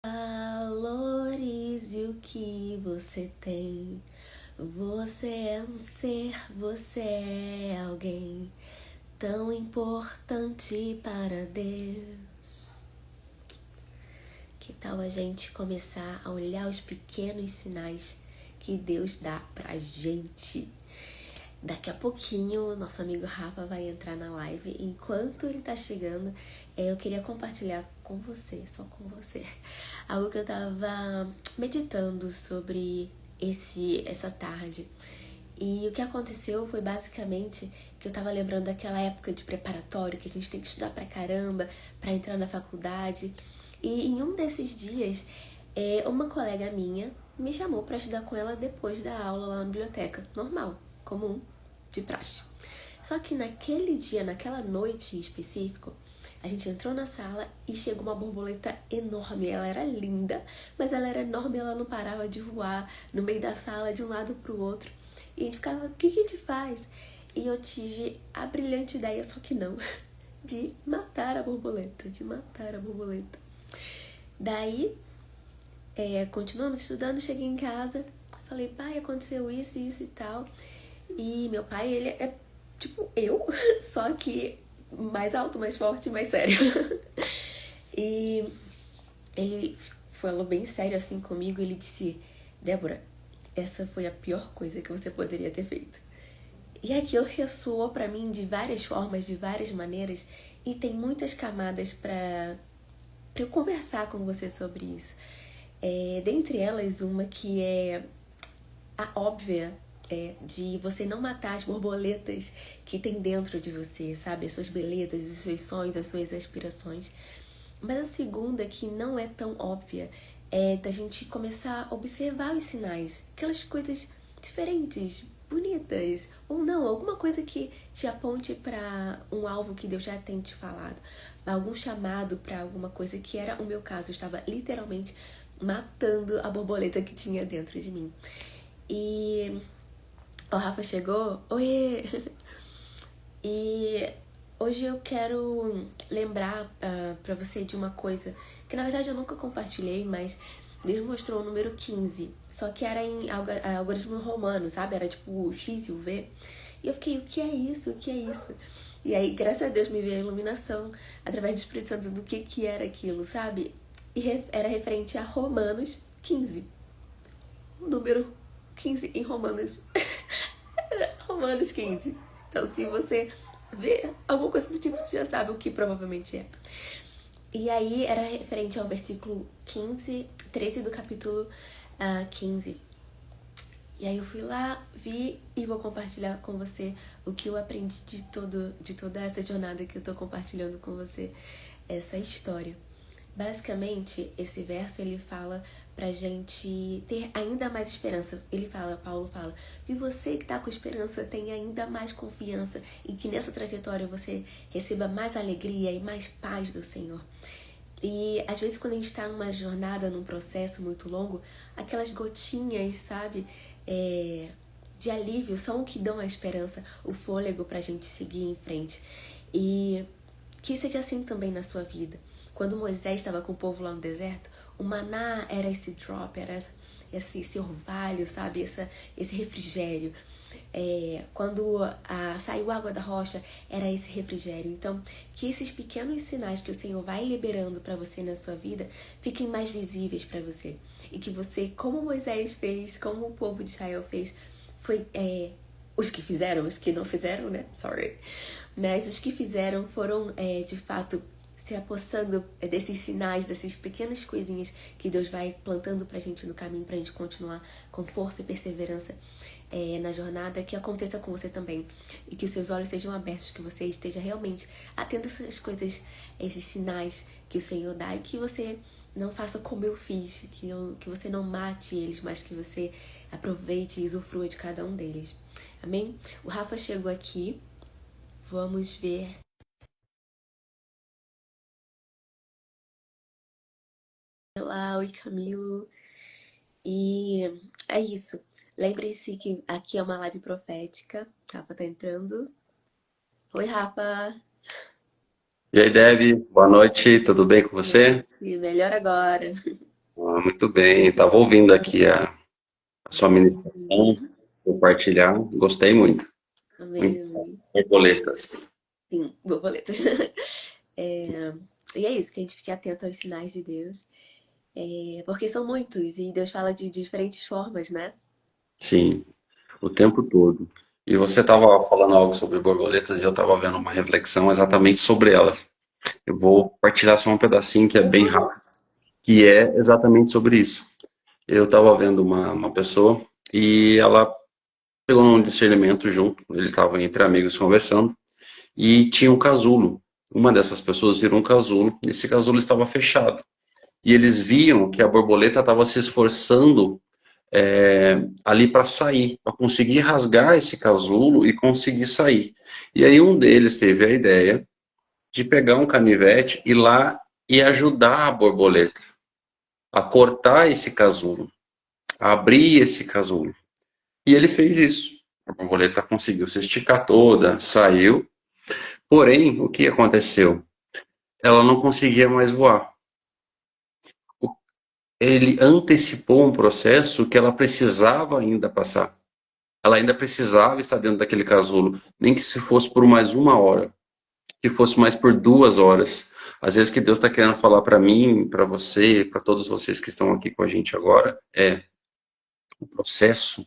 Valorize o que você tem. Você é um ser, você é alguém tão importante para Deus. Que tal a gente começar a olhar os pequenos sinais que Deus dá pra gente? Daqui a pouquinho, nosso amigo Rafa vai entrar na live. Enquanto ele tá chegando, eu queria compartilhar com você, só com você, algo que eu tava meditando sobre essa tarde. E o que aconteceu foi basicamente que eu tava lembrando daquela época de preparatório, que a gente tem que estudar pra caramba pra entrar na faculdade. E em um desses dias, uma colega minha me chamou pra estudar com ela depois da aula lá na biblioteca. Normal, comum, de praxe. Só que naquele dia, naquela noite em específico, a gente entrou na sala e chegou uma borboleta enorme. Ela era linda, mas ela era enorme, ela não parava de voar no meio da sala, de um lado pro outro. E a gente ficava, o que a gente faz? E eu tive a brilhante ideia, só que não, de matar a borboleta, Daí, continuamos estudando, cheguei em casa, falei, pai, aconteceu isso, isso e tal. E meu pai, ele é tipo eu, só que mais alto, mais forte, mais sério. E ele falou bem sério assim comigo, ele disse, Débora, essa foi a pior coisa que você poderia ter feito. E aquilo ressoou pra mim de várias formas, de várias maneiras, e tem muitas camadas pra eu conversar com você sobre isso. Dentre elas, uma que é a óbvia, de você não matar as borboletas que tem dentro de você, sabe? As suas belezas, os seus sonhos, as suas aspirações. Mas a segunda, que não é tão óbvia, é da gente começar a observar os sinais, aquelas coisas diferentes, bonitas, ou não, alguma coisa que te aponte para um alvo que Deus já tem te falado, algum chamado para alguma coisa, que era o meu caso. Eu estava literalmente matando a borboleta que tinha dentro de mim. E o Rafa chegou, oi! E hoje eu quero lembrar pra você de uma coisa que na verdade eu nunca compartilhei, mas Deus mostrou o número 15. Só que era em algoritmo romano, sabe? Era tipo o X e o V. E eu fiquei, o que é isso? O que é isso? E aí, graças a Deus, me veio a iluminação através do Espírito Santo do que era aquilo, sabe? E era referente a Romanos 15. O número 15 em Romanos. Romanos 15. Então, se você vê alguma coisa do tipo, você já sabe o que provavelmente é. E aí era referente ao versículo 15, 13 do capítulo 15. E aí eu fui lá, vi e vou compartilhar com você o que eu aprendi de toda essa jornada que eu tô compartilhando com você, essa história. Basicamente, esse verso ele fala pra gente ter ainda mais esperança. Paulo fala, e você que tá com esperança tem ainda mais confiança e que nessa trajetória você receba mais alegria e mais paz do Senhor. E às vezes quando a gente tá numa jornada, num processo muito longo, aquelas gotinhas, sabe, de alívio são o que dão a esperança, o fôlego pra gente seguir em frente. E que seja assim também na sua vida. Quando Moisés estava com o povo lá no deserto, o maná era esse drop, era esse orvalho, sabe? Esse refrigério. Quando saiu água da rocha, era esse refrigério. Então, que esses pequenos sinais que o Senhor vai liberando para você na sua vida fiquem mais visíveis para você. E que você, como Moisés fez, como o povo de Israel fez, foi os que fizeram, os que não fizeram, né? Sorry. Mas os que fizeram foram, de fato, se apossando desses sinais, dessas pequenas coisinhas que Deus vai plantando pra gente no caminho, pra gente continuar com força e perseverança na jornada, que aconteça com você também. E que os seus olhos sejam abertos, que você esteja realmente atento a essas coisas, esses sinais que o Senhor dá, e que você não faça como eu fiz, que você não mate eles, mas que você aproveite e usufrua de cada um deles. Amém? O Rafa chegou aqui. Vamos ver. Olá, oi Camilo. E é isso. Lembre-se que aqui é uma live profética. Rafa tá entrando. Oi, Rafa. E aí, Debbie, boa noite, tudo bem com você? Noite. Melhor agora. Muito bem. Estava ouvindo aqui a sua ministração, Uhum. compartilhar. Gostei muito. Muito Amém, amém. borboletas. Sim, borboletas. É, e é isso, que a gente fique atento aos sinais de Deus. É, porque são muitos, e Deus fala de diferentes formas, né? Sim, o tempo todo. E você estava falando algo sobre borboletas e eu estava vendo uma reflexão exatamente sobre elas. Eu vou partilhar só um pedacinho que é Por bem favor. rápido, que é exatamente sobre isso. Eu estava vendo uma pessoa e ela pegou num discernimento junto. Eles estavam entre amigos conversando e tinha um casulo. Uma dessas pessoas virou um casulo. Esse casulo estava fechado. E eles viam que a borboleta estava se esforçando ali para sair, para conseguir rasgar esse casulo e conseguir sair. E aí um deles teve a ideia de pegar um canivete e ir lá e ajudar a borboleta a cortar esse casulo, a abrir esse casulo. E ele fez isso. A borboleta conseguiu se esticar toda, saiu. Porém, o que aconteceu? Ela não conseguia mais voar. Ele antecipou um processo que ela precisava ainda passar. Ela ainda precisava estar dentro daquele casulo, nem que se fosse por mais uma hora, que fosse mais por 2 horas. Às vezes que Deus está querendo falar para mim, para você, para todos vocês que estão aqui com a gente agora, é o processo.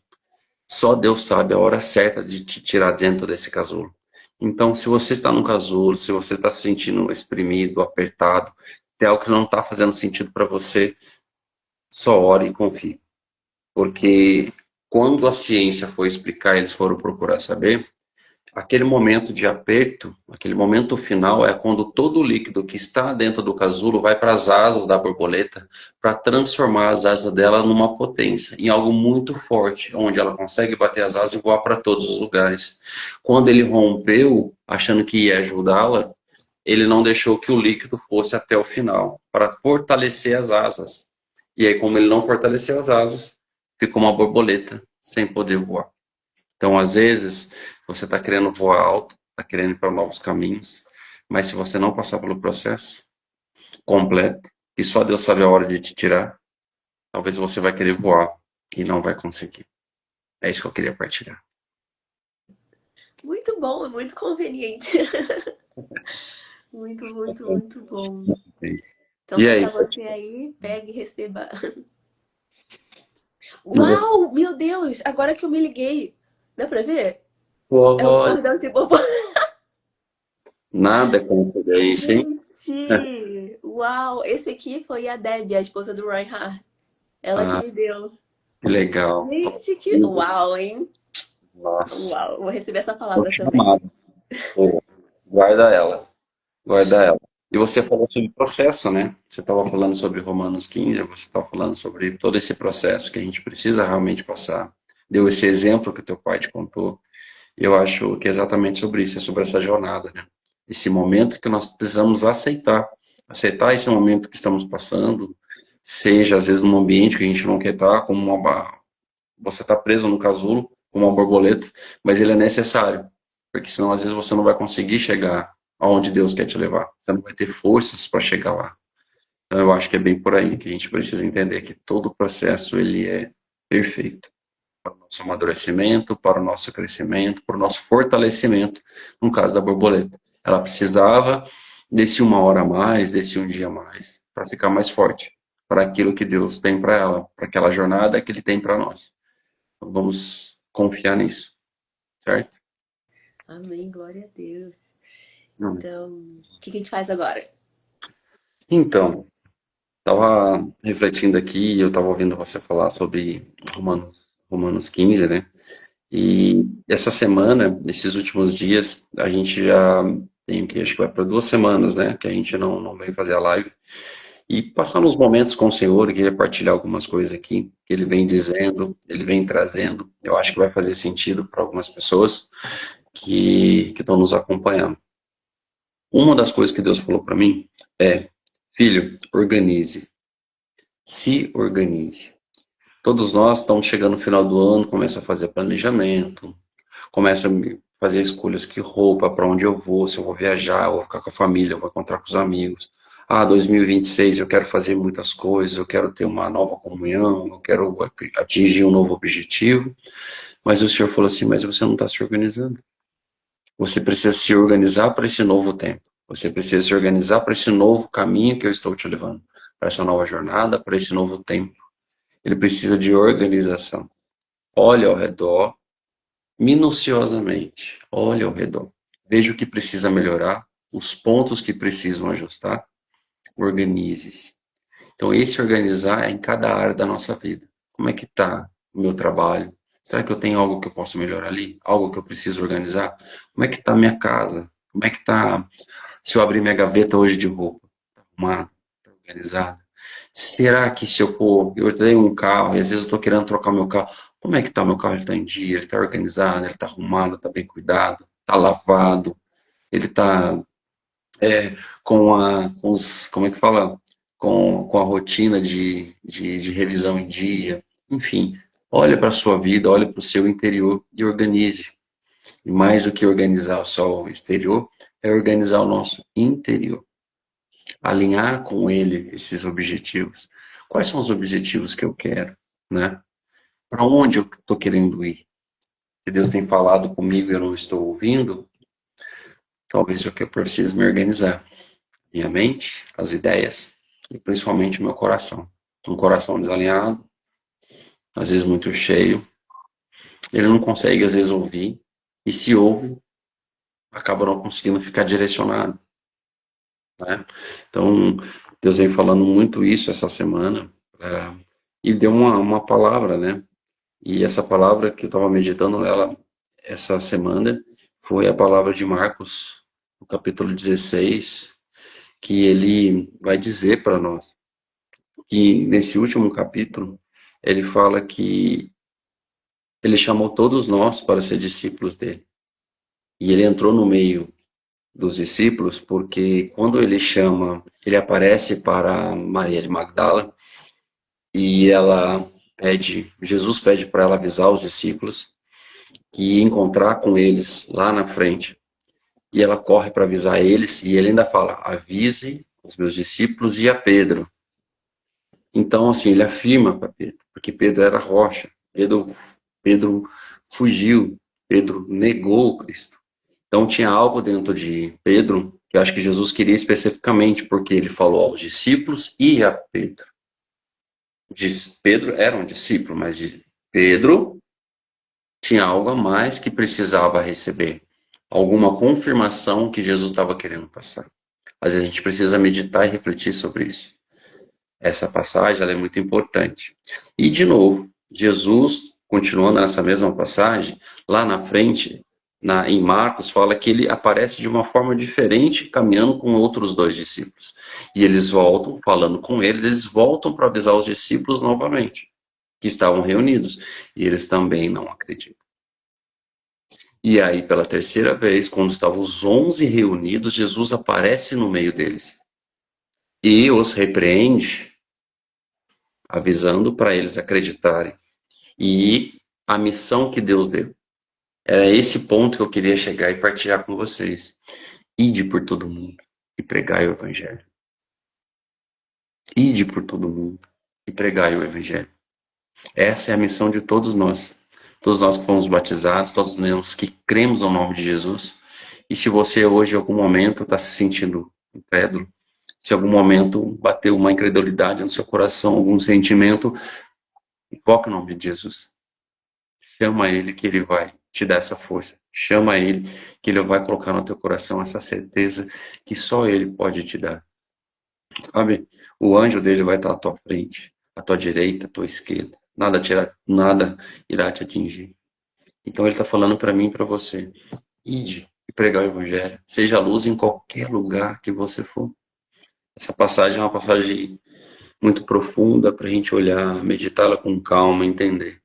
Só Deus sabe a hora certa de te tirar dentro desse casulo. Então, se você está no casulo, se você está se sentindo exprimido, apertado, tem algo que não está fazendo sentido para você, só ore e confie. Porque quando a ciência foi explicar, eles foram procurar saber, aquele momento de aperto, aquele momento final é quando todo o líquido que está dentro do casulo vai para as asas da borboleta para transformar as asas dela numa potência, em algo muito forte, onde ela consegue bater as asas e voar para todos os lugares. Quando ele rompeu, achando que ia ajudá-la, ele não deixou que o líquido fosse até o final, para fortalecer as asas. E aí, como ele não fortaleceu as asas, ficou uma borboleta sem poder voar. Então, às vezes, você está querendo voar alto, está querendo ir para novos caminhos, mas se você não passar pelo processo completo, e só Deus sabe a hora de te tirar, talvez você vai querer voar e não vai conseguir. É isso que eu queria partilhar. Muito bom, muito conveniente. Muito, muito, muito bom. Então, E se é aí? pra você aí, pegue e receba. Nossa, Uau, meu Deus, agora que eu me liguei. Dá pra ver? É um olha, cordão de borboleta. nada é coincidência, hein? Gente, uau. Esse aqui foi a Debbie, a esposa do Reinhardt. Ela que Ah, me deu. que legal. Gente, que uau, hein? Nossa, Uau, vou receber essa tô palavra também. chamado. Pô, guarda ela, guarda ela. E você falou sobre processo, né? Você estava falando sobre Romanos 15, você estava falando sobre todo esse processo que a gente precisa realmente passar. Deu esse exemplo que o teu pai te contou. E eu acho que é exatamente sobre isso, é sobre essa jornada, né? Esse momento que nós precisamos aceitar. Aceitar esse momento que estamos passando, seja às vezes num ambiente que a gente não quer estar, como você está preso no casulo, como uma borboleta, mas ele é necessário, porque senão às vezes você não vai conseguir chegar aonde Deus quer te levar. Você não vai ter forças para chegar lá. Então eu acho que é bem por aí que a gente precisa entender que todo o processo ele é perfeito para o nosso amadurecimento, para o nosso crescimento, para o nosso fortalecimento, no caso da borboleta. Ela precisava desse uma hora a mais, desse um dia a mais, para ficar mais forte, para aquilo que Deus tem para ela, para aquela jornada que Ele tem para nós. Então, vamos confiar nisso, certo? Amém, glória a Deus. Amém. Então, o que a gente faz agora? Então, estava refletindo aqui, eu estava ouvindo você falar sobre Romanos 15, né? E essa semana, nesses últimos dias, a gente já tem que, acho que vai para 2 semanas, né? Que a gente não vem fazer a live. E passando os momentos com o Senhor, eu queria partilhar algumas coisas aqui que Ele vem dizendo, Ele vem trazendo. Eu acho que vai fazer sentido para algumas pessoas que estão nos acompanhando. Uma das coisas que Deus falou para mim é: filho, organize, se organize. Todos nós estamos chegando no final do ano, começa a fazer planejamento, começa a fazer escolhas, que roupa, para onde eu vou, se eu vou viajar, eu vou ficar com a família, eu vou encontrar com os amigos. Ah, 2026 eu quero fazer muitas coisas, eu quero ter uma nova comunhão, eu quero atingir um novo objetivo. Mas o Senhor falou assim, mas você não está se organizando. Você precisa se organizar para esse novo tempo. Você precisa se organizar para esse novo caminho que eu estou te levando. Para essa nova jornada, para esse novo tempo. Ele precisa de organização. Olhe ao redor, minuciosamente. Olhe ao redor. Veja o que precisa melhorar, os pontos que precisam ajustar. Organize-se. Então, esse organizar é em cada área da nossa vida. Como é que está o meu trabalho? Será que eu tenho algo que eu posso melhorar ali? Algo que eu preciso organizar? Como é que está a minha casa? Como é que está, se eu abrir minha gaveta hoje de roupa? Está arrumada? Está organizada? Será que se eu for, eu tenho um carro e às vezes eu estou querendo trocar o meu carro, como é que está o meu carro? Ele está em dia, ele está organizado, ele está arrumado, está bem cuidado, está lavado, ele está como é que fala? Com a rotina de revisão em dia. Enfim, olhe para a sua vida, olhe para o seu interior e organize. E mais do que organizar só o exterior, é organizar o nosso interior. Alinhar com ele esses objetivos. Quais são os objetivos que eu quero, né? Para onde eu estou querendo ir? Se Deus tem falado comigo e eu não estou ouvindo, talvez eu precise me organizar. Minha mente, as ideias e principalmente o meu coração. Um coração desalinhado, às vezes muito cheio, ele não consegue às vezes ouvir, e se ouve, acaba não conseguindo ficar direcionado, né? Então, Deus vem falando muito isso essa semana, e deu uma palavra, né? E essa palavra que eu estava meditando ela essa semana foi a palavra de Marcos, no capítulo 16, que ele vai dizer para nós que nesse último capítulo ele fala que ele chamou todos nós para ser discípulos dele. E ele entrou no meio dos discípulos porque quando ele chama, ele aparece para Maria de Magdala e Jesus pede para ela avisar os discípulos que ia encontrar com eles lá na frente. E ela corre para avisar eles e ele ainda fala: avise os meus discípulos e a Pedro. Então, assim, ele afirma para Pedro, porque Pedro era rocha. Pedro fugiu, Pedro negou Cristo. Então tinha algo dentro de Pedro que eu acho que Jesus queria especificamente, porque ele falou aos discípulos e a Pedro. Pedro era um discípulo, mas Pedro tinha algo a mais que precisava receber. Alguma confirmação que Jesus estava querendo passar. Às vezes a gente precisa meditar e refletir sobre isso. Essa passagem ela é muito importante. E, de novo, Jesus, continuando nessa mesma passagem, lá na frente, em Marcos, fala que ele aparece de uma forma diferente, caminhando com outros dois discípulos. E eles voltam, falando com eles voltam para avisar os discípulos novamente, que estavam reunidos. E eles também não acreditam. E aí, pela terceira vez, quando estavam os 11 reunidos, Jesus aparece no meio deles. E os repreende, avisando para eles acreditarem. E a missão que Deus deu. Era esse ponto que eu queria chegar e partilhar com vocês. Ide por todo mundo e pregai o Evangelho. Ide por todo mundo e pregai o Evangelho. Essa é a missão de todos nós. Todos nós que fomos batizados, todos nós que cremos no nome de Jesus. E se você hoje, em algum momento, está se sentindo incrédulo, se em algum momento bateu uma incredulidade no seu coração, algum sentimento, invoque o nome de Jesus. Chama ele que ele vai te dar essa força. Chama ele que ele vai colocar no teu coração essa certeza que só ele pode te dar. Sabe? O anjo dele vai estar à tua frente, à tua direita, à tua esquerda. Nada irá te atingir. Então ele está falando para mim e para você. Ide e pregar o evangelho. Seja luz em qualquer lugar que você for. Essa passagem é uma passagem muito profunda para a gente olhar, meditá-la com calma, entender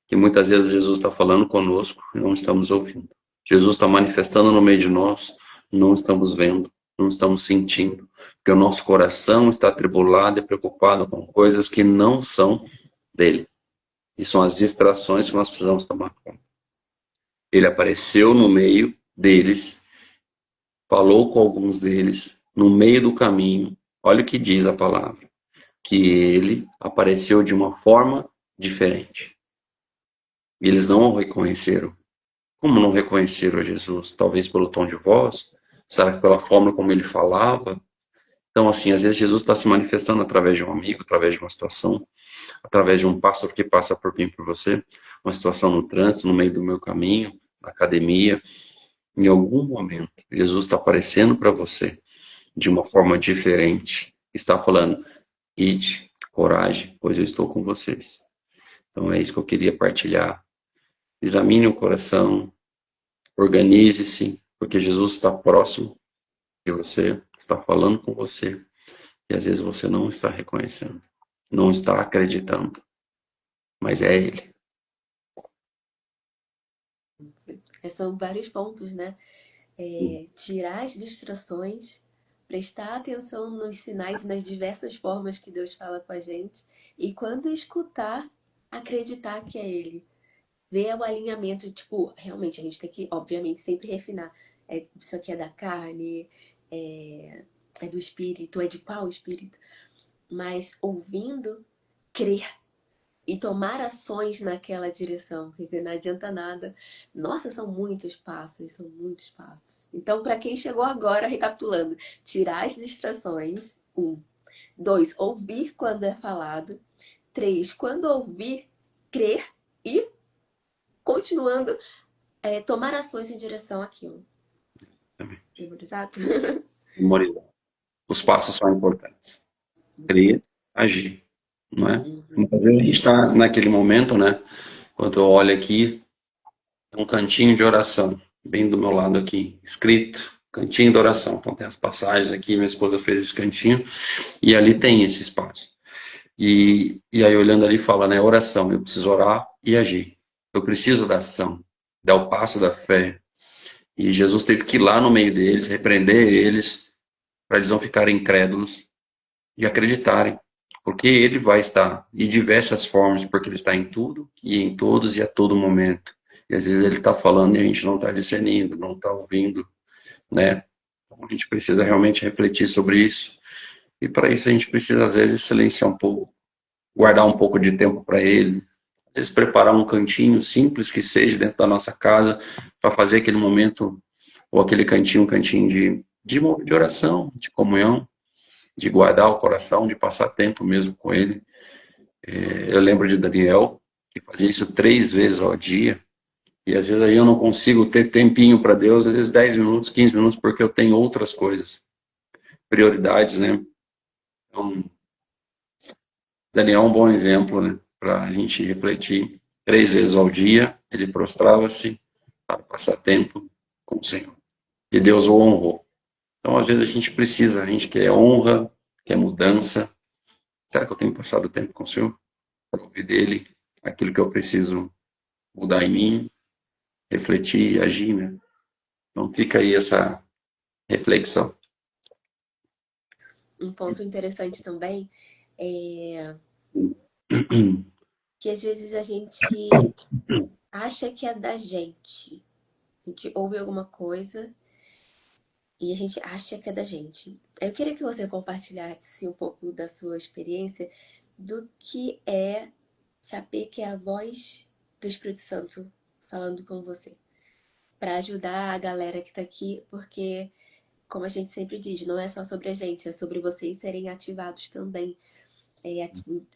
que muitas vezes Jesus está falando conosco e não estamos ouvindo. Jesus está manifestando no meio de nós, não estamos vendo, não estamos sentindo, porque o nosso coração está atribulado e preocupado com coisas que não são dele. E são as distrações que nós precisamos tomar conta. Ele apareceu no meio deles, falou com alguns deles, no meio do caminho, Olha o que diz a palavra, que ele apareceu de uma forma diferente. E eles não o reconheceram. Como não reconheceram a Jesus? Talvez pelo tom de voz? Será que pela forma como ele falava? Então, assim, às vezes Jesus está se manifestando através de um amigo, através de uma situação, através de um pastor que passa por mim, por você, uma situação no trânsito, no meio do meu caminho, na academia. Em algum momento, Jesus está aparecendo para você de uma forma diferente. Está falando, ide, coragem, pois eu estou com vocês. Então é isso que eu queria partilhar. Examine o coração, organize-se, porque Jesus está próximo de você, está falando com você, e às vezes você não está reconhecendo, não está acreditando, mas é Ele. São vários pontos, né? Tirar as distrações, prestar atenção nos sinais e nas diversas formas que Deus fala com a gente, e quando escutar, acreditar que é Ele. Ver o alinhamento, tipo, realmente a gente tem que, obviamente, sempre refinar. Isso aqui é da carne, é do espírito, é de qual espírito? Mas ouvindo, crer e tomar ações naquela direção, porque não adianta nada. Nossa, são muitos passos, são muitos passos. Então, para quem chegou agora, recapitulando, tirar as distrações, 2, ouvir quando é falado. 3, quando ouvir, crer e, continuando, tomar ações em direção àquilo. Memorizado? Memorizar. Os passos são importantes. Crer, agir, não é? Muitas vezes a gente está naquele momento, né? Quando eu olho aqui, um cantinho de oração, bem do meu lado aqui, escrito, cantinho de oração. Então tem as passagens aqui, minha esposa fez esse cantinho, e ali tem esse espaço. E aí olhando ali fala, né, oração, eu preciso orar e agir. Eu preciso da ação, dar o passo da fé. E Jesus teve que ir lá no meio deles, repreender eles, para eles não ficarem incrédulos e acreditarem. Porque ele vai estar de diversas formas, porque ele está em tudo e em todos e a todo momento. E às vezes ele está falando e a gente não está discernindo, não está ouvindo, né? Então a gente precisa realmente refletir sobre isso. E para isso a gente precisa, às vezes, silenciar um pouco, guardar um pouco de tempo para ele. Às vezes preparar um cantinho simples que seja dentro da nossa casa para fazer aquele momento, ou aquele cantinho, um cantinho de oração, de comunhão, de guardar o coração, de passar tempo mesmo com ele. Eu lembro de Daniel, que fazia isso 3 vezes ao dia, e às vezes aí eu não consigo ter tempinho para Deus, às vezes 10 minutos, 15 minutos, porque eu tenho outras coisas, prioridades, né? Então, Daniel é um bom exemplo, né? Para a gente refletir. 3 vezes ao dia, ele prostrava-se para passar tempo com o Senhor. E Deus o honrou. Então, às vezes a gente precisa, a gente quer honra, quer mudança. Será que eu tenho passado tempo com o Senhor? Para ouvir dele aquilo que eu preciso mudar em mim, refletir e agir, né? Então fica aí essa reflexão. Um ponto interessante também é que às vezes a gente acha que é da gente. A gente ouve alguma coisa e a gente acha que é da gente. Eu queria que você compartilhasse um pouco da sua experiência do que é saber que é a voz do Espírito Santo falando com você. Para ajudar a galera que tá aqui, porque, como a gente sempre diz, não é só sobre a gente, é sobre vocês serem ativados também.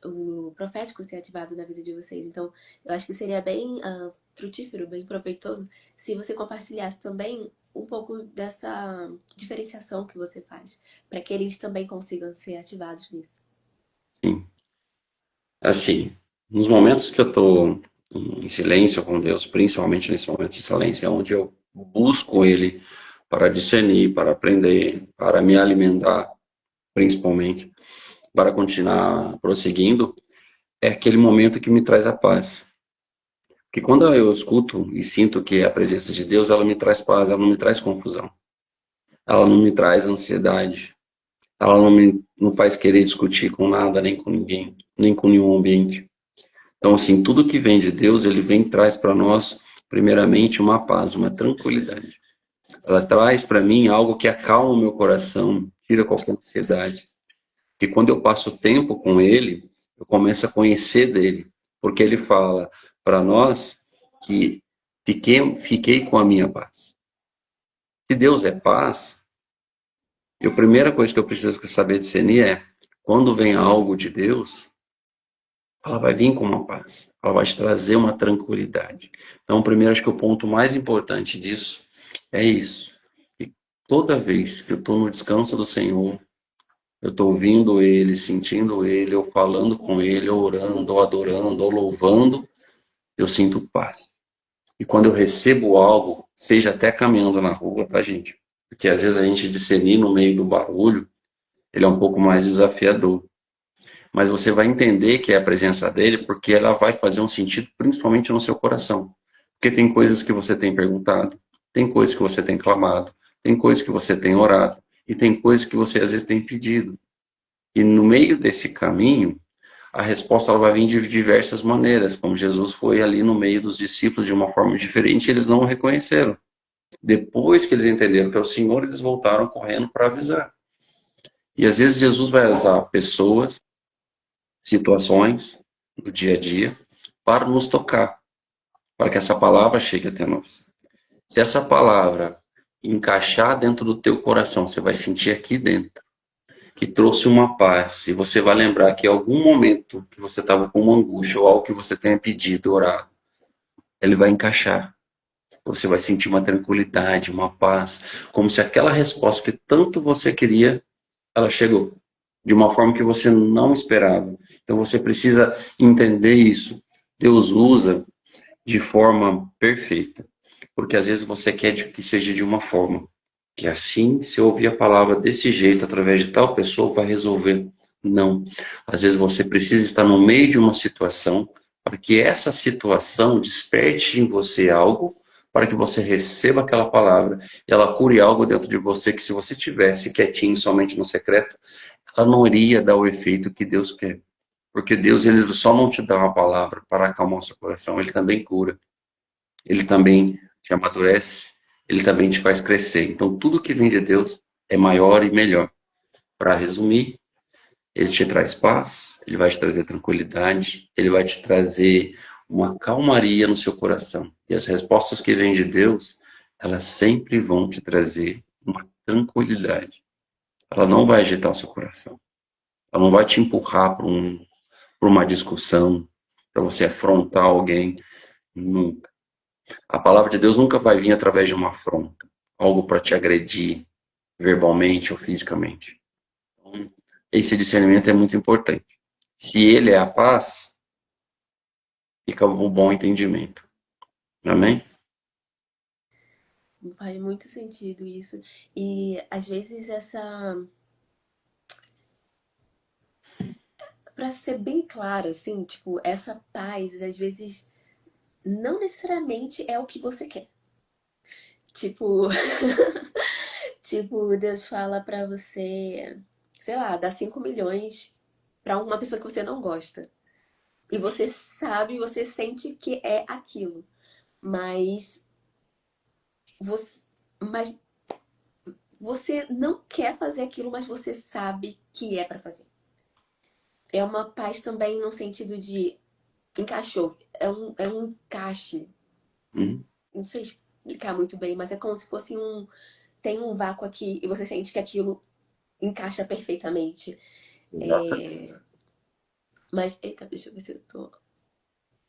O profético ser ativado na vida de vocês. Então, eu acho que seria bem frutífero, bem proveitoso, se você compartilhasse também um pouco dessa diferenciação que você faz, para que eles também consigam ser ativados nisso. Sim. Assim, nos momentos que eu estou em silêncio com Deus, principalmente nesse momento de silêncio, é onde eu busco Ele para discernir, para aprender, para me alimentar, principalmente, para continuar prosseguindo, é aquele momento que me traz a paz. Porque quando eu escuto e sinto que é a presença de Deus, ela me traz paz, ela não me traz confusão. Ela não me traz ansiedade. Ela não faz querer discutir com nada, nem com ninguém, nem com nenhum ambiente. Então, assim, tudo que vem de Deus, ele vem e traz para nós, primeiramente, uma paz, uma tranquilidade. Ela traz para mim algo que acalma o meu coração, tira qualquer ansiedade. E quando eu passo tempo com ele, eu começo a conhecer dele. Porque ele fala para nós que fiquei com a minha paz. Se Deus é paz, e a primeira coisa que eu preciso saber discernir é, quando vem algo de Deus, ela vai vir com uma paz. Ela vai te trazer uma tranquilidade. Então, primeiro, acho que o ponto mais importante disso é isso. E toda vez que eu estou no descanso do Senhor, eu estou ouvindo Ele, sentindo Ele, ou falando com Ele, ou orando, ou adorando, ou louvando, eu sinto paz. E quando eu recebo algo, seja até caminhando na rua, tá, gente? Porque às vezes a gente discernir no meio do barulho, ele é um pouco mais desafiador. Mas você vai entender que é a presença dele, porque ela vai fazer um sentido principalmente no seu coração. Porque tem coisas que você tem perguntado, tem coisas que você tem clamado, tem coisas que você tem orado, e tem coisas que você às vezes tem pedido. E no meio desse caminho, a resposta ela vai vir de diversas maneiras, como Jesus foi ali no meio dos discípulos de uma forma diferente, eles não o reconheceram. Depois que eles entenderam que é o Senhor, eles voltaram correndo para avisar. E às vezes Jesus vai usar pessoas, situações do dia a dia para nos tocar, para que essa palavra chegue até nós. Se essa palavra encaixar dentro do teu coração, você vai sentir aqui dentro que trouxe uma paz, e você vai lembrar que em algum momento que você estava com uma angústia ou algo que você tenha pedido, orado, ele vai encaixar. Você vai sentir uma tranquilidade, uma paz, como se aquela resposta que tanto você queria, ela chegou de uma forma que você não esperava. Então você precisa entender isso. Deus usa de forma perfeita, porque às vezes você quer que seja de uma forma, que assim, se eu ouvir a palavra desse jeito, através de tal pessoa, vai resolver. Não. Às vezes você precisa estar no meio de uma situação para que essa situação desperte em você algo, para que você receba aquela palavra e ela cure algo dentro de você que se você tivesse quietinho somente no secreto, ela não iria dar o efeito que Deus quer. Porque Deus, ele só não te dá uma palavra para acalmar o seu coração, ele também cura. Ele também te amadurece, ele também te faz crescer. Então, tudo que vem de Deus é maior e melhor. Para resumir, ele te traz paz, ele vai te trazer tranquilidade, ele vai te trazer uma calmaria no seu coração. E as respostas que vêm de Deus, elas sempre vão te trazer uma tranquilidade. Ela não vai agitar o seu coração. Ela não vai te empurrar para uma discussão, para você afrontar alguém. Nunca. A palavra de Deus nunca vai vir através de uma afronta, algo para te agredir verbalmente ou fisicamente. Então, esse discernimento é muito importante. Se ele é a paz, fica o bom entendimento. Amém? Faz muito sentido isso. E às vezes pra ser bem claro, assim, tipo, essa paz, às vezes, não necessariamente é o que você quer. Tipo, tipo, Deus fala pra você, sei lá, dar 5 milhões pra uma pessoa que você não gosta. E você sabe, você sente que é aquilo. Mas mas você não quer fazer aquilo, mas você sabe que é pra fazer. É uma paz também no sentido de encaixou. É um encaixe. Hum, Não sei explicar muito bem, mas é como se fosse um. Tem um vácuo aqui e você sente que aquilo encaixa perfeitamente. exatamente. É, mas, eita, deixa eu ver se eu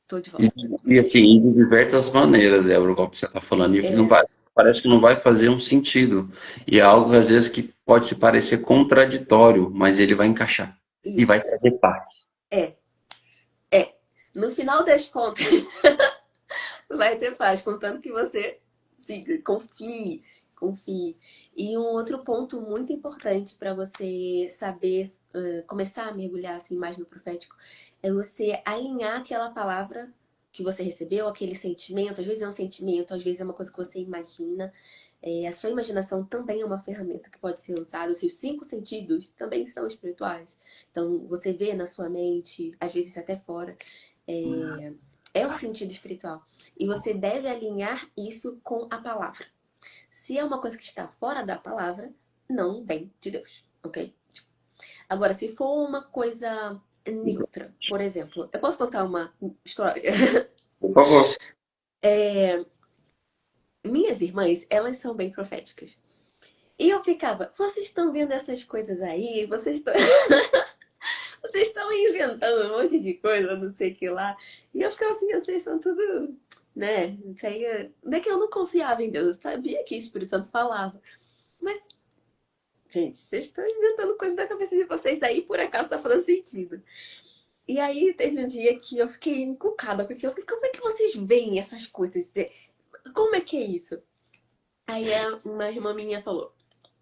tô de E, volta. e assim, de diversas maneiras, é o que você está falando. E não É, vai, parece que não vai fazer um sentido. E é algo, às vezes, que pode se parecer contraditório, mas ele vai encaixar. E vai isso. trazer paz. É, é. No final das contas, vai ter paz, contanto que você siga, confie, confie. E um outro ponto muito importante para você saber começar a mergulhar assim mais no profético é você alinhar aquela palavra que você recebeu, aquele sentimento. Às vezes é um sentimento, às vezes é uma coisa que você imagina. A sua imaginação também é uma ferramenta que pode ser usada. Os seus 5 sentidos também são espirituais. Então, você vê na sua mente, às vezes até fora. É um sentido espiritual. E você deve alinhar isso com a palavra. Se é uma coisa que está fora da palavra, não vem de Deus, ok? Agora, se for uma coisa neutra, por exemplo, eu posso contar uma história? Por favor. Minhas irmãs, elas são bem proféticas. E eu ficava, vocês estão vendo essas coisas aí? Vocês estão. Vocês estão inventando um monte de coisa, não sei o que lá. E eu ficava assim, vocês são tudo, né? Isso aí, não é que eu não confiava em Deus, eu sabia que o Espírito Santo falava. Mas, gente, vocês estão inventando coisa da cabeça de vocês aí, por acaso tá fazendo sentido. E aí teve um dia que eu fiquei encucada com aquilo. Como é que vocês veem essas coisas? Como é que é isso? Aí uma irmã minha falou,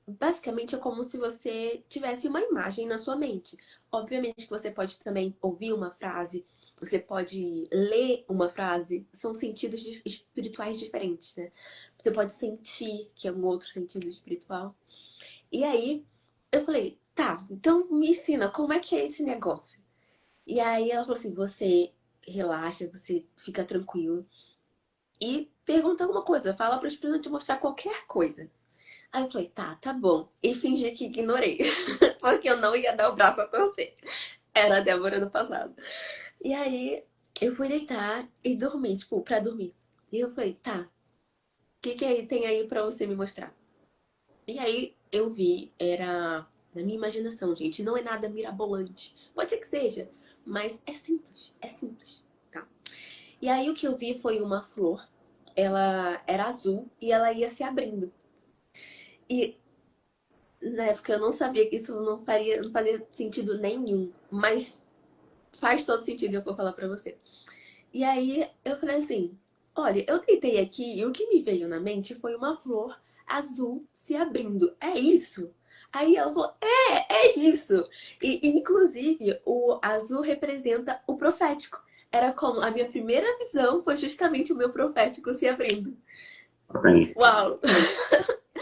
basicamente é como se você tivesse uma imagem na sua mente. Obviamente que você pode também ouvir uma frase, você pode ler uma frase, são sentidos espirituais diferentes, né? Você pode sentir que é um outro sentido espiritual. E aí eu falei, tá, então me ensina como é que é esse negócio. E aí ela falou assim, você relaxa, você fica tranquilo e pergunta alguma coisa, fala para o Espírito Santo te mostrar qualquer coisa. Aí eu falei, tá bom. E fingi que ignorei. Porque eu não ia dar o braço a torcer. Era a Débora do passado. E aí eu fui deitar e dormir, tipo, pra dormir. E eu falei, tá, o que aí tem aí pra você me mostrar? E aí eu vi, era na minha imaginação, gente, não é nada mirabolante. Pode ser que seja, mas é simples, tá? E aí o que eu vi foi uma flor, ela era azul e ela ia se abrindo. E na época eu não sabia que isso não fazia sentido nenhum, mas faz todo sentido, eu vou falar pra você. E aí eu falei assim: olha, eu deitei aqui e o que me veio na mente foi uma flor azul se abrindo. É isso? Aí ela falou: é isso. E inclusive o azul representa o profético. Era como a minha primeira visão foi justamente o meu profético se abrindo. Bem, Uau!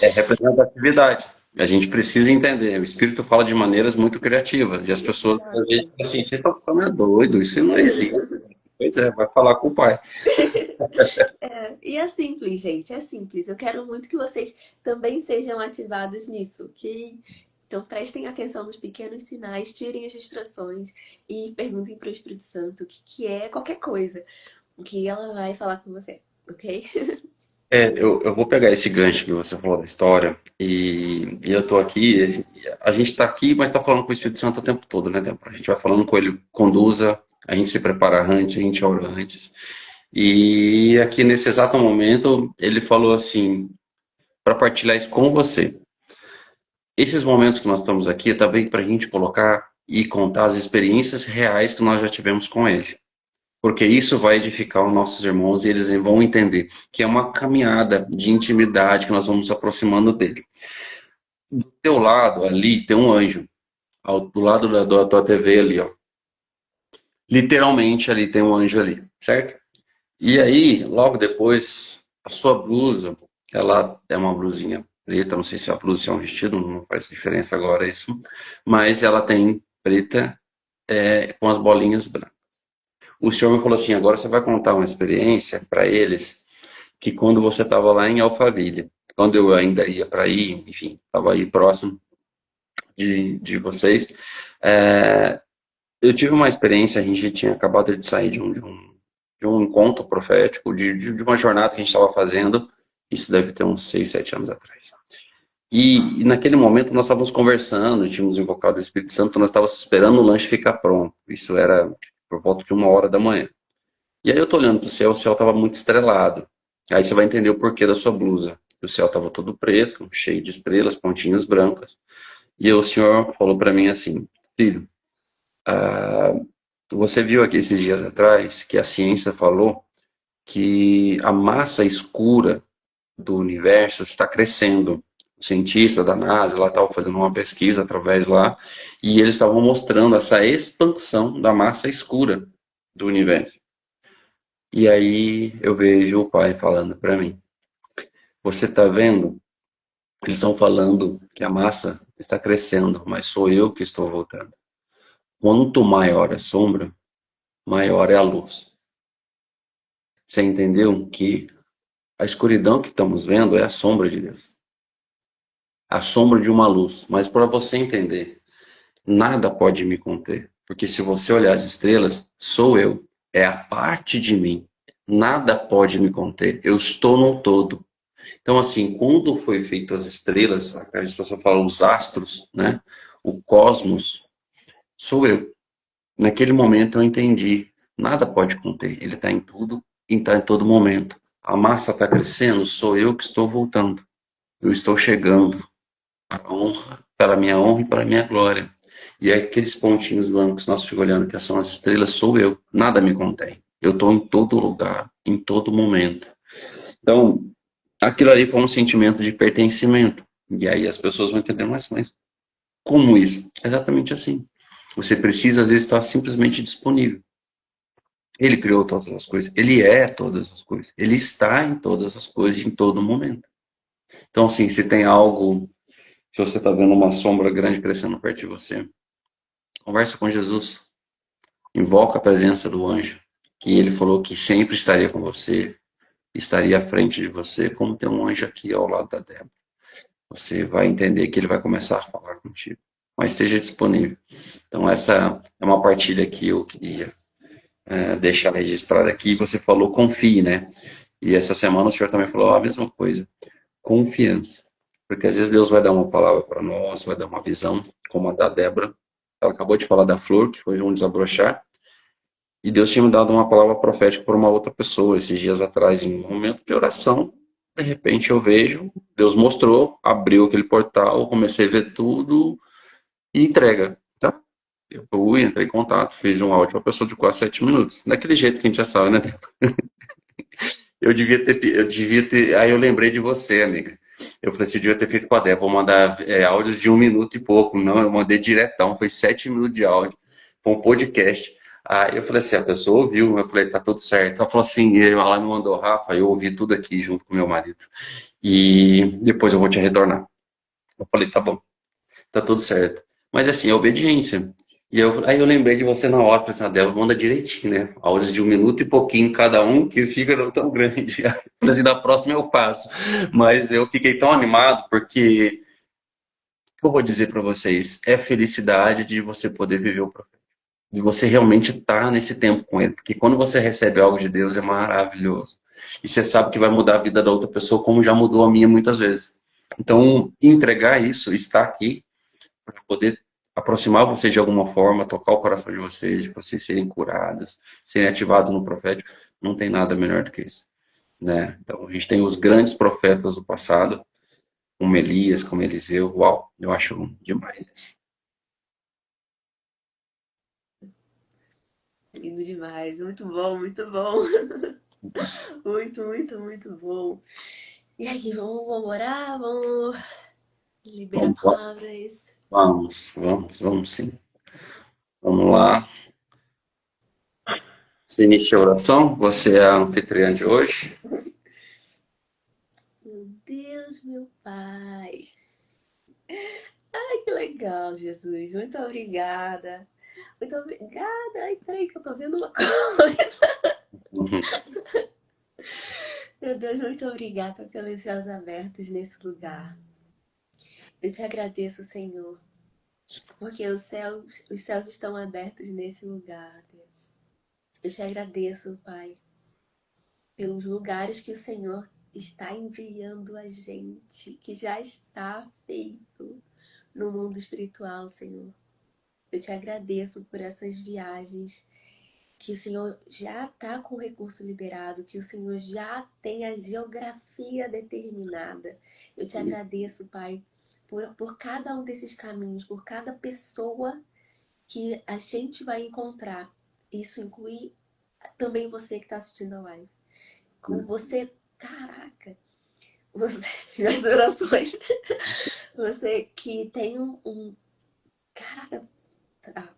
é representatividade. A gente precisa entender. O Espírito fala de maneiras muito criativas. E as pessoas, às vezes, Exato. assim, vocês estão falando é doido, isso não existe. Pois é, vai falar com o pai. E é simples, gente, é simples. Eu quero muito que vocês também sejam ativados nisso, ok? Então prestem atenção nos pequenos sinais, tirem as distrações e perguntem para o Espírito Santo o que é qualquer coisa, que ela vai falar com você, ok? Eu vou pegar esse gancho que você falou da história, e eu tô aqui, a gente tá aqui, mas tá falando com o Espírito Santo o tempo todo, né, Débora? A gente vai falando com ele, conduza, a gente se prepara antes, a gente ora antes. E aqui nesse exato momento, ele falou assim, para partilhar isso com você. Esses momentos que nós estamos aqui é também para a gente colocar e contar as experiências reais que nós já tivemos com ele. Porque isso vai edificar os nossos irmãos e eles vão entender que é uma caminhada de intimidade que nós vamos nos aproximando dele. Do teu lado ali tem um anjo, do lado da tua TV ali, ó. Literalmente ali tem um anjo ali, certo? E aí, logo depois, a sua blusa, ela é uma blusinha preta, não sei se a blusa é um vestido, não faz diferença agora isso, mas ela tem preta com as bolinhas brancas. O senhor me falou assim, agora você vai contar uma experiência para eles que quando você estava lá em Alphaville, quando eu ainda ia para aí, enfim, estava aí próximo de vocês, é, eu tive uma experiência, a gente tinha acabado de sair de um encontro profético, de uma jornada que a gente estava fazendo, isso deve ter uns 6, 7 anos atrás. E naquele momento nós estávamos conversando, tínhamos invocado o Espírito Santo, nós estávamos esperando o lanche ficar pronto. Isso era por volta de 1 hora da manhã. E aí eu tô olhando pro céu, o céu estava muito estrelado. Aí você vai entender o porquê da sua blusa. O céu estava todo preto, cheio de estrelas, pontinhas brancas. E aí o senhor falou para mim assim, filho, ah, você viu aqui esses dias atrás que a ciência falou que a massa escura do universo está crescendo. O cientista da NASA lá estava fazendo uma pesquisa através lá e eles estavam mostrando essa expansão da massa escura do universo. E aí eu vejo o pai falando para mim: você está vendo? Eles estão falando que a massa está crescendo, mas sou eu que estou voltando. Quanto maior a sombra, maior é a luz. Você entendeu que a escuridão que estamos vendo é a sombra de Deus, a sombra de uma luz. Mas para você entender, Nada pode me conter. Porque se você olhar as estrelas, sou eu. É a parte de mim. Nada pode me conter. Eu estou no todo. Então, assim, quando foi feito as estrelas, a pessoa fala os astros, né? O cosmos, sou eu. Naquele momento eu entendi. Nada pode conter. Ele está em tudo e está em todo momento. A massa está crescendo, sou eu que estou voltando. Eu estou chegando para a minha honra e para a minha glória. E aqueles pontinhos brancos que nós ficamos olhando, que são as estrelas, sou eu. Nada me contém. Eu estou em todo lugar, em todo momento. Então, aquilo ali foi um sentimento de pertencimento. E aí as pessoas vão entender, mas como isso? Exatamente assim. Você precisa, às vezes, estar simplesmente disponível. Ele criou todas as coisas. Ele é todas as coisas. Ele está em todas as coisas, em todo momento. Então, assim, se tem algo, se você está vendo uma sombra grande crescendo perto de você, conversa com Jesus. Invoca a presença do anjo, que ele falou que sempre estaria com você, estaria à frente de você, como tem um anjo aqui ao lado da Débora. Você vai entender que ele vai começar a falar contigo. Mas esteja disponível. Então, essa é uma partilha que eu queria deixar registrada aqui. Você falou confie, né? E essa semana o senhor também falou a mesma coisa. Confiança. Porque às vezes Deus vai dar uma palavra para nós, vai dar uma visão, como a da Débora. Ela acabou de falar da flor, que foi um desabrochar. E Deus tinha me dado uma palavra profética para uma outra pessoa esses dias atrás, em um momento de oração. De repente eu vejo, Deus mostrou, abriu aquele portal, comecei a ver tudo e entrega. Tá? Eu fui, entrei em contato, fiz um áudio para a pessoa de quase 7 minutos. Daquele jeito que a gente já sabe, né? Eu devia ter. Aí eu lembrei de você, amiga. Eu falei assim, eu devia ter feito com a Débora, vou mandar áudios de 1 minuto e pouco. Não, eu mandei diretão, foi 7 minutos de áudio, foi um podcast. Aí eu falei assim, a pessoa ouviu, eu falei, tá tudo certo. Ela falou assim, ela me mandou, Rafa, eu ouvi tudo aqui junto com meu marido. E depois eu vou te retornar. Eu falei, tá bom, tá tudo certo. Mas assim, é obediência. Aí eu lembrei de você na hora, falei assim, Débora, manda direitinho, né? Áudios de 1 minuto e pouquinho cada um, que fica não tão grande. Aí eu falei assim, na próxima eu faço. Mas eu fiquei tão animado, porque o que eu vou dizer para vocês? É a felicidade de você poder viver o profeta. De você realmente estar nesse tempo com ele. Porque quando você recebe algo de Deus, é maravilhoso. E você sabe que vai mudar a vida da outra pessoa, como já mudou a minha muitas vezes. Então, entregar isso, estar aqui, para poder aproximar vocês de alguma forma, tocar o coração de vocês, de vocês serem curados, serem ativados no profético, não tem nada melhor do que isso, né? Então a gente tem os grandes profetas do passado, como Elias, como Eliseu, uau, eu acho demais isso. Lindo demais, muito bom, muito bom. Muito, muito, muito bom. E aí, vamos orar? Vamos liberar Vamos, palavras? vamos sim. Vamos lá. Você inicia a oração, você é a anfitriã de hoje. Meu Deus, meu Pai. Ai, que legal, Jesus. Muito obrigada. Muito obrigada. Ai, peraí que eu tô vendo uma coisa. Uhum. Meu Deus, muito obrigada pelos céus abertos nesse lugar. Eu te agradeço, Senhor, porque os céus estão abertos nesse lugar, Deus. Eu te agradeço, Pai, pelos lugares que o Senhor está enviando a gente, que já está feito no mundo espiritual, Senhor. Eu te agradeço por essas viagens, que o Senhor já está com o recurso liberado, que o Senhor já tem a geografia determinada. Eu te agradeço, Pai, por cada um desses caminhos, por cada pessoa que a gente vai encontrar. Isso inclui também você que está assistindo a live. Com você, caraca, você, minhas orações, você que tem caraca, tá.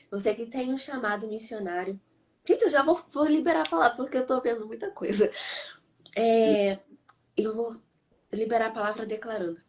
Você que tem um chamado missionário. Gente, eu já vou liberar a palavra porque eu tô vendo muita coisa. Eu vou liberar a palavra declarando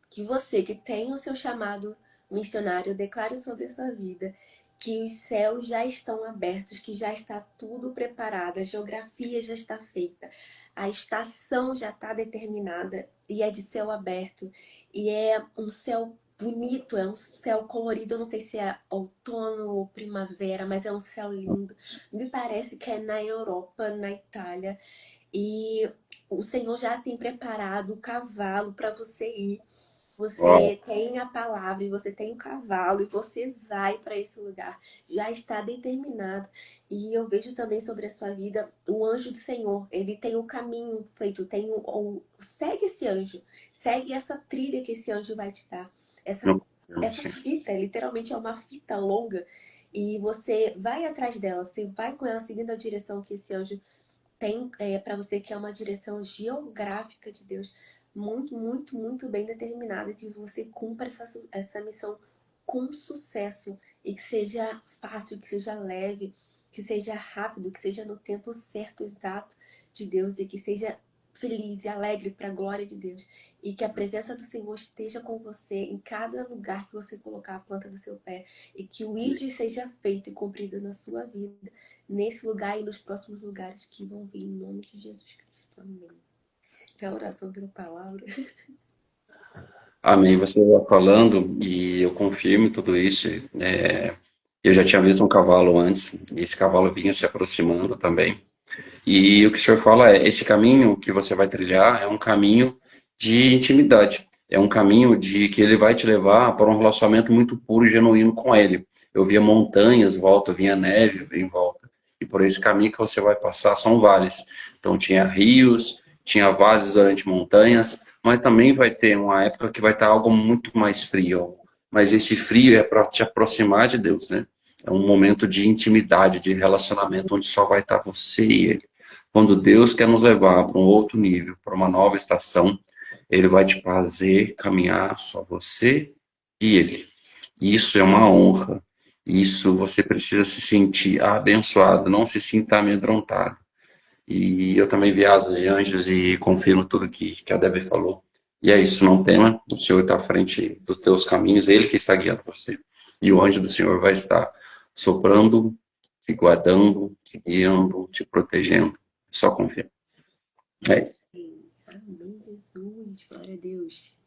que você que tem o seu chamado missionário, declare sobre a sua vida que os céus já estão abertos, que já está tudo preparado, a geografia já está feita, a estação já está determinada e é de céu aberto e é um céu bonito, é um céu colorido. Eu não sei se é outono ou primavera, mas é um céu lindo. Me parece que é na Europa, na Itália. E o Senhor já tem preparado o cavalo para você ir. Uau. Você tem a palavra e você tem o cavalo e você vai para esse lugar. Já está determinado. E eu vejo também sobre a sua vida o anjo do Senhor. Ele tem o caminho feito, segue esse anjo, segue essa trilha que esse anjo vai te dar. Essa, Meu Deus, essa sim. fita, literalmente é uma fita longa. E você vai atrás dela, você vai com ela seguindo a direção que esse anjo tem para você, que é uma direção geográfica de Deus muito, muito, muito bem determinada, que você cumpra essa missão com sucesso e que seja fácil, que seja leve, que seja rápido, que seja no tempo certo, exato de Deus e que seja feliz e alegre para a glória de Deus e que a presença do Senhor esteja com você em cada lugar que você colocar a planta do seu pé e que o ID seja feito e cumprido na sua vida nesse lugar e nos próximos lugares que vão vir em nome de Jesus Cristo. Amém. Essa é a oração pela palavra. Amém. Você vai falando e eu confirmo tudo isso. Eu já tinha visto um cavalo antes, e esse cavalo vinha se aproximando também. E o que o senhor fala é, esse caminho que você vai trilhar é um caminho de intimidade. É um caminho de que ele vai te levar para um relacionamento muito puro e genuíno com ele. Eu via montanhas em volta, eu via neve em volta. E por esse caminho que você vai passar são vales. Então tinha rios, tinha vales durante montanhas, mas também vai ter uma época que vai estar algo muito mais frio. Mas esse frio é para te aproximar de Deus, né? É um momento de intimidade, de relacionamento, onde só vai estar você e ele. Quando Deus quer nos levar para um outro nível, para uma nova estação, Ele vai te fazer caminhar só você e Ele. Isso é uma honra. Isso você precisa se sentir abençoado, não se sinta amedrontado. E eu também vi asas de anjos e confirmo tudo que a Debbie falou. E é isso, não tema, o Senhor está à frente dos teus caminhos, Ele que está guiando você. E o anjo do Senhor vai estar soprando, te guardando, te guiando, te protegendo. Só confia. É isso. Amém, Jesus. Glória a Deus.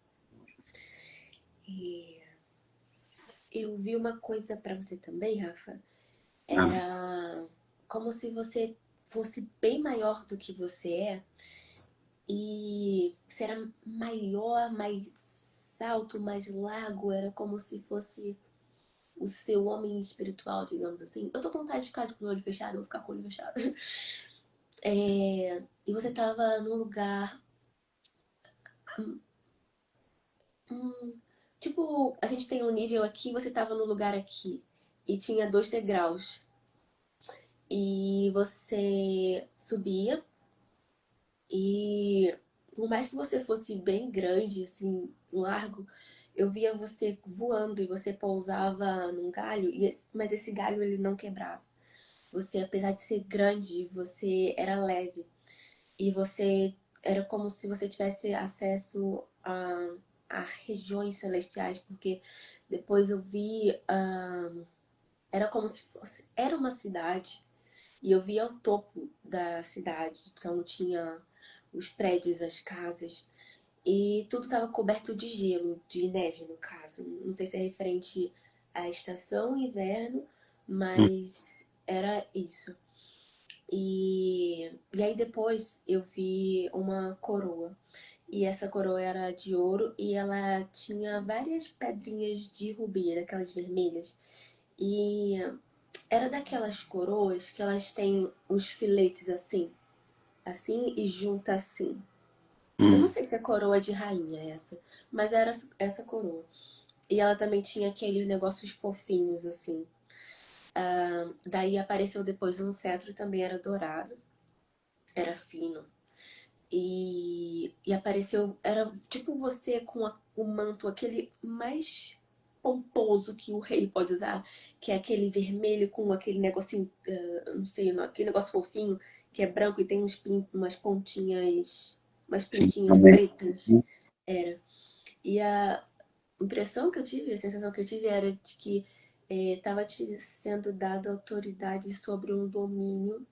Eu vi uma coisa para você também, Rafa. Amém. Era como se você fosse bem maior do que você é e você era maior, mais alto, mais largo. Era como se fosse o seu homem espiritual, digamos assim. Eu tô com vontade de ficar com o olho fechado, eu vou ficar com o olho fechado. E você tava num lugar. hum, tipo, a gente tem um nível aqui, você tava no lugar aqui. E tinha 2 degraus. E você subia. E por mais que você fosse bem grande, assim, largo, eu via você voando e você pousava num galho, mas esse galho ele não quebrava. Você, apesar de ser grande, você era leve. E você era como se você tivesse acesso a regiões celestiais, porque depois eu vi, era como se fosse, era uma cidade, e eu via o topo da cidade, então tinha os prédios, as casas, e tudo estava coberto de gelo, de neve no caso. Não sei se é referente à estação inverno, mas era isso. E aí depois eu vi uma coroa. E essa coroa era de ouro e ela tinha várias pedrinhas de rubi, daquelas vermelhas. E era daquelas coroas que elas têm os filetes assim, assim e junta assim. Eu não Hum, sei se é coroa de rainha essa, mas era essa coroa. E ela também tinha aqueles negócios fofinhos assim. Daí apareceu depois um cetro, também era dourado, era fino. E apareceu, era tipo você com o manto, aquele mais pomposo que o rei pode usar, que é aquele vermelho com aquele negocinho, não sei, aquele negócio fofinho, que é branco e tem umas sim, pintinhas amém. pretas. Era. E a impressão que eu tive, a sensação que eu tive era de que estava te sendo dada autoridade sobre um domínio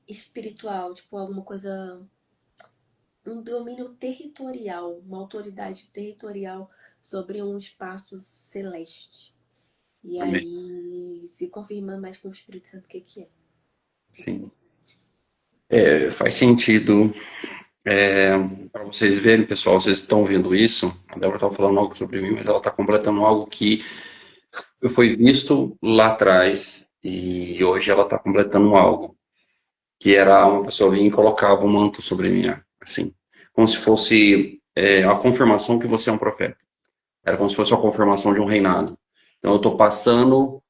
espiritual, tipo alguma coisa, um domínio territorial, uma autoridade territorial sobre um espaço celeste. E Amém. aí se confirma mais com o Espírito Santo o que que é. Sim. Faz sentido. Para vocês verem, pessoal, vocês estão vendo isso. A Débora estava falando algo sobre mim, mas ela está completando algo que foi visto lá atrás e hoje ela está completando algo que era uma pessoa vinha e colocava um manto sobre mim, assim, como se fosse a confirmação que você é um profeta. Era como se fosse a confirmação de um reinado. Então eu estou passando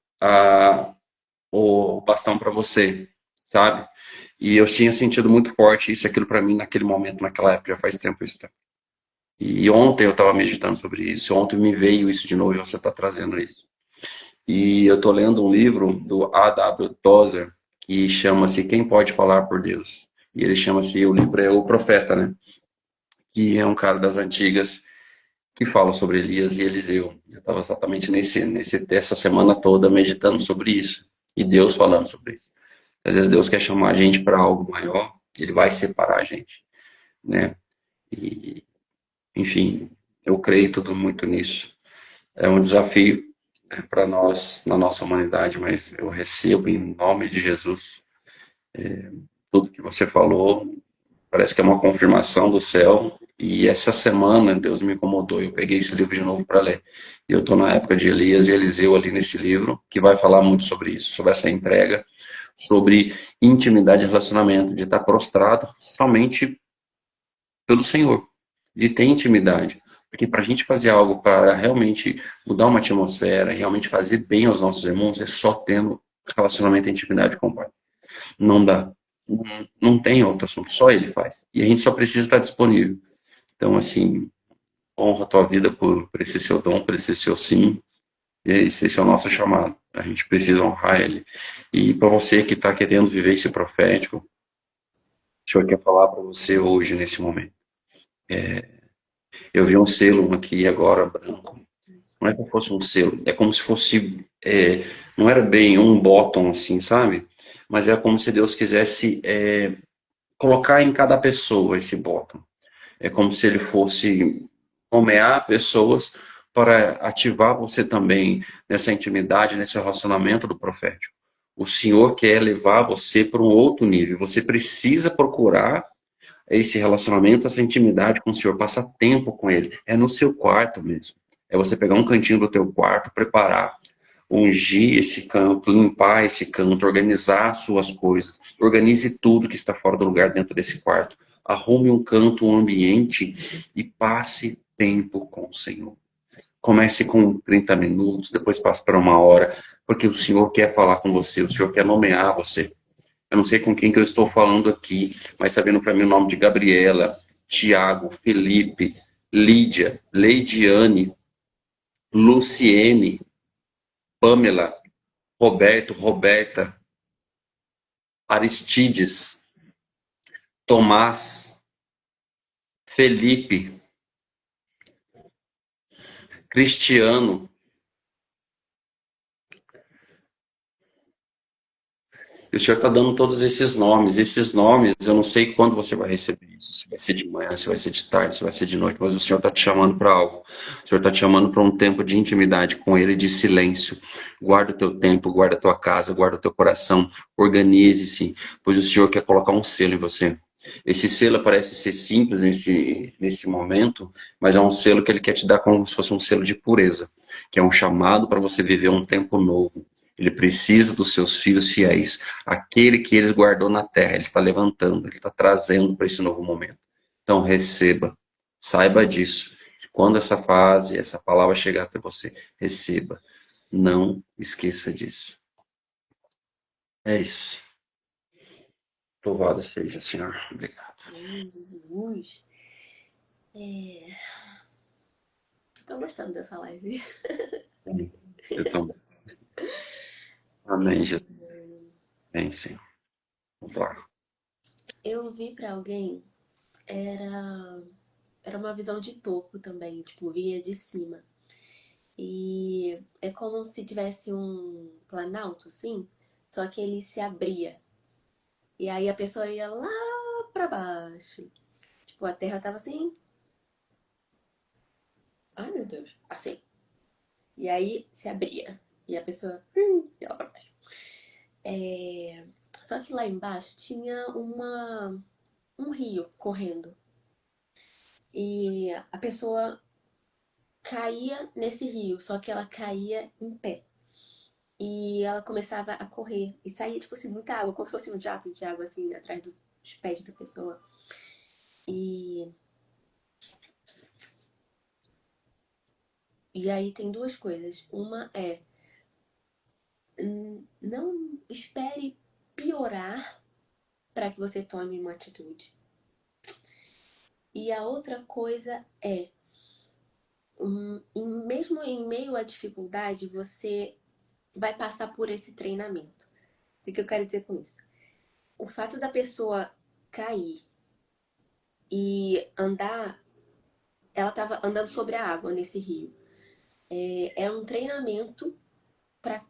o bastão para você, sabe? E eu tinha sentido muito forte isso e aquilo para mim naquele momento, naquela época, já faz tempo isso. Tá? E ontem eu estava meditando sobre isso, ontem me veio isso de novo e você está trazendo isso. E eu estou lendo um livro do A.W. Tozer que chama-se Quem Pode Falar por Deus. E ele chama-se, o livro é O Profeta, né? Que é um cara das antigas que fala sobre Elias e Eliseu. Eu estava exatamente essa semana toda meditando sobre isso. E Deus falando sobre isso. Às vezes Deus quer chamar a gente para algo maior, ele vai separar a gente, né? E, enfim, eu creio tudo muito nisso. É um desafio, né, para nós, na nossa humanidade, mas eu recebo em nome de Jesus tudo que você falou. Parece que é uma confirmação do céu. E essa semana Deus me incomodou. Eu peguei esse livro de novo para ler. E eu estou na época de Elias e Eliseu ali nesse livro, que vai falar muito sobre isso, sobre essa entrega, sobre intimidade e relacionamento, de estar prostrado somente pelo Senhor, de ter intimidade. Porque para a gente fazer algo para realmente mudar uma atmosfera, realmente fazer bem aos nossos irmãos, é só tendo relacionamento e intimidade com o Pai. Não dá. Não tem outro assunto, só Ele faz. E a gente só precisa estar disponível. Então, assim, honra a tua vida por esse seu dom, por esse seu sim. E é isso, esse é o nosso chamado. A gente precisa honrar Ele. E para você que está querendo viver esse profético, o Senhor quer falar para você hoje, nesse momento. Eu vi um selo aqui agora, branco. Não é como se fosse um selo, é como se fosse. Não era bem um bottom, assim, sabe? Mas é como se Deus quisesse colocar em cada pessoa esse bottom. É como se ele fosse nomear pessoas para ativar você também nessa intimidade, nesse relacionamento do profético. O Senhor quer levar você para um outro nível. Você precisa procurar esse relacionamento, essa intimidade com o Senhor, passar tempo com Ele. É no seu quarto mesmo. É você pegar um cantinho do teu quarto, preparar, ungir esse canto, limpar esse canto, organizar as suas coisas. Organize tudo que está fora do lugar dentro desse quarto. Arrume um canto, um ambiente e passe tempo com o Senhor. Comece com 30 minutos, depois passe para uma hora, porque o Senhor quer falar com você, o Senhor quer nomear você. Eu não sei com quem que eu estou falando aqui, mas está vindo para mim o nome de Gabriela, Tiago, Felipe, Lídia, Leidiane, Luciene, Pamela, Roberto, Roberta, Aristides, Tomás, Felipe, Cristiano. E o Senhor está dando todos esses nomes. Esses nomes, eu não sei quando você vai receber isso. Se vai ser de manhã, se vai ser de tarde, se vai ser de noite, mas o Senhor está te chamando para algo. O Senhor está te chamando para um tempo de intimidade com Ele, de silêncio. Guarda o teu tempo, guarda a tua casa, guarda o teu coração. Organize-se, pois o Senhor quer colocar um selo em você. Esse selo parece ser simples nesse momento, mas é um selo que Ele quer te dar como se fosse um selo de pureza, que é um chamado para você viver um tempo novo. Ele precisa dos seus filhos fiéis. Aquele que ele guardou na terra, ele está levantando, ele está trazendo para esse novo momento. Então receba, saiba disso. Quando essa fase, essa palavra chegar até você, receba. Não esqueça disso. É isso. Louvado seja, Senhor. Obrigado. Amém, Jesus. Tô gostando dessa live. Eu também. Amém, Jesus. Amém, Senhor. Vamos lá. Eu vi pra alguém, era, era uma visão de topo também, tipo, via de cima. E é como se tivesse um planalto, assim, só que ele se abria. E aí a pessoa ia lá pra baixo. Tipo, a terra tava assim, Ai, meu Deus. Assim. E aí se abria. E a pessoa ia lá pra baixo. Só que lá embaixo tinha um rio correndo. E a pessoa caía nesse rio, só que ela caía em pé. E ela começava a correr. E saía, tipo assim, muita água, como se fosse um jato de água, assim, atrás dos pés da pessoa. E, e aí tem duas coisas. Uma é, não espere piorar para que você tome uma atitude. E a outra coisa é, mesmo em meio à dificuldade, você vai passar por esse treinamento. O que eu quero dizer com isso? O fato da pessoa cair e andar, ela estava andando sobre a água nesse rio. É um treinamento para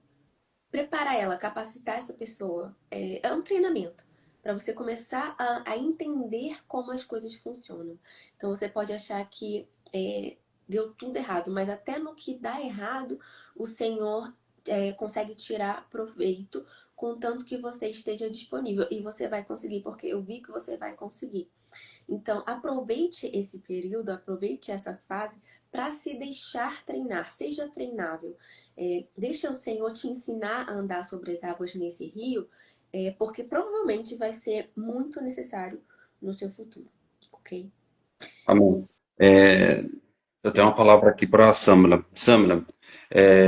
preparar ela, capacitar essa pessoa. É um treinamento para você começar a entender como as coisas funcionam. Então você pode achar que deu tudo errado, mas até no que dá errado, o Senhor consegue tirar proveito, contanto que você esteja disponível. E você vai conseguir, porque eu vi que você vai conseguir. Então, aproveite esse período, aproveite essa fase para se deixar treinar, seja treinável. Deixa o Senhor te ensinar a andar sobre as águas nesse rio, porque provavelmente vai ser muito necessário no seu futuro, ok? Amém. É, eu tenho uma palavra aqui para a Samla. Samla,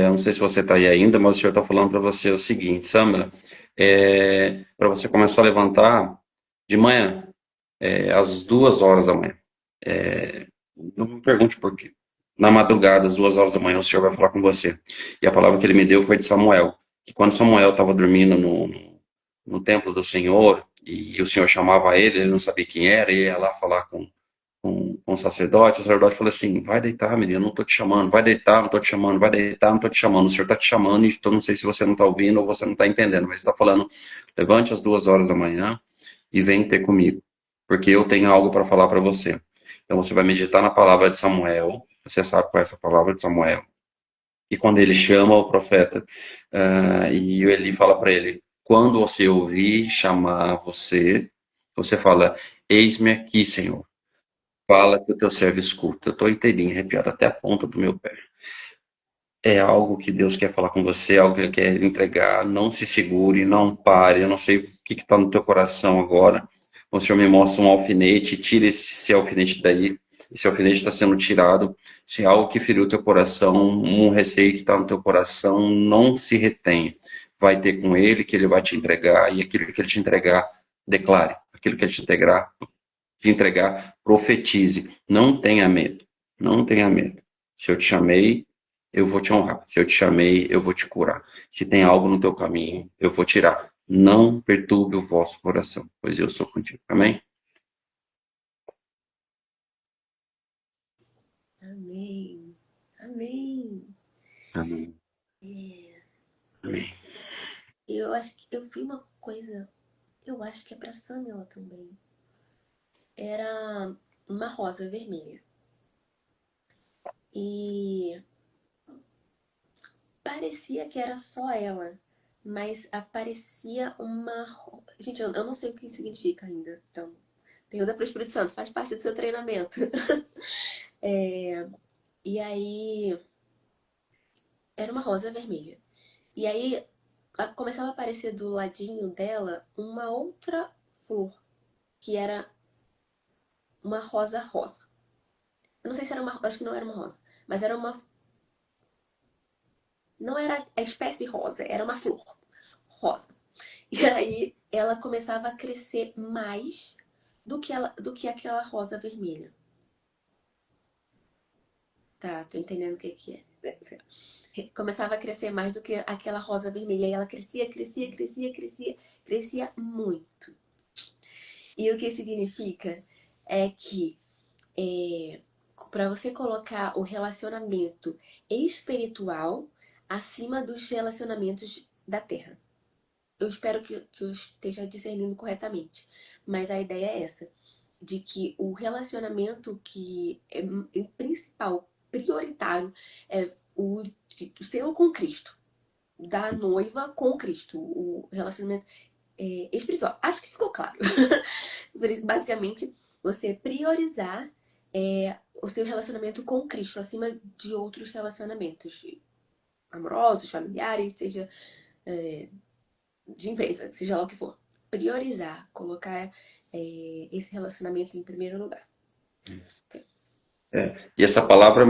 não sei se você está aí ainda, mas o senhor está falando para você o seguinte, Samla, para você começar a levantar de manhã, às 2 horas da manhã. Não me pergunte por quê. Na madrugada, às 2 horas da manhã, o senhor vai falar com você. E a palavra que ele me deu foi de Samuel. Que quando Samuel estava dormindo no templo do Senhor, e o Senhor chamava ele não sabia quem era, e ia lá falar com o sacerdote falou assim: vai deitar, menino, não estou te chamando, vai deitar, não estou te chamando, vai deitar, não estou te chamando, o Senhor está te chamando, e eu não sei se você não está ouvindo ou você não está entendendo, mas está falando: levante às 2 horas da manhã e vem ter comigo, porque eu tenho algo para falar para você. Então você vai meditar na palavra de Samuel, você sabe qual é essa palavra de Samuel, e quando ele chama o profeta, e ele fala para ele: quando você ouvir chamar você, você fala: eis-me aqui, Senhor. Fala que o teu servo escuta. Eu estou inteirinho, arrepiado até a ponta do meu pé. É algo que Deus quer falar com você, algo que Ele quer entregar. Não se segure, não pare. Eu não sei o que está no teu coração agora. O Senhor me mostra um alfinete, tira esse alfinete daí. Esse alfinete está sendo tirado. Se é algo que feriu o teu coração, um receio que está no teu coração, não se retenha. Vai ter com Ele, que Ele vai te entregar, e aquilo que Ele te entregar, declare. Aquilo que Ele te entregar, profetize. Não tenha medo. Não tenha medo. Se eu te chamei, eu vou te honrar. Se eu te chamei, eu vou te curar. Se tem algo no teu caminho, eu vou tirar. Não perturbe o vosso coração, pois eu sou contigo. Amém? Amém. Amém. Amém. É, Amém. eu acho que eu vi uma coisa, eu acho que é pra Samela também. Era uma rosa vermelha. E parecia que era só ela, mas aparecia uma. Gente, eu não sei o que significa ainda. Então, pergunta para o Espírito Santo, faz parte do seu treinamento. E aí, era uma rosa vermelha. E aí, começava a aparecer do ladinho dela uma outra flor, que era uma rosa rosa. Eu não sei se era uma. Acho que não era uma rosa, mas era uma. Não era a espécie rosa, era uma flor rosa. E aí ela começava a crescer mais do que aquela rosa vermelha. Tá, tô entendendo o que que é. Começava a crescer mais do que aquela rosa vermelha. E ela crescia, crescia, crescia, crescia, crescia muito. E o que significa é que para você colocar o relacionamento espiritual acima dos relacionamentos da terra. Eu espero que eu esteja discernindo corretamente. Mas a ideia é essa, de que o relacionamento que é principal prioritário é o seu com Cristo, da noiva com Cristo, o relacionamento espiritual. Acho que ficou claro. Por isso, basicamente, você priorizar o seu relacionamento com Cristo acima de outros relacionamentos amorosos, familiares, seja de empresa, seja lá o que for. Priorizar, colocar esse relacionamento em primeiro lugar. E essa palavra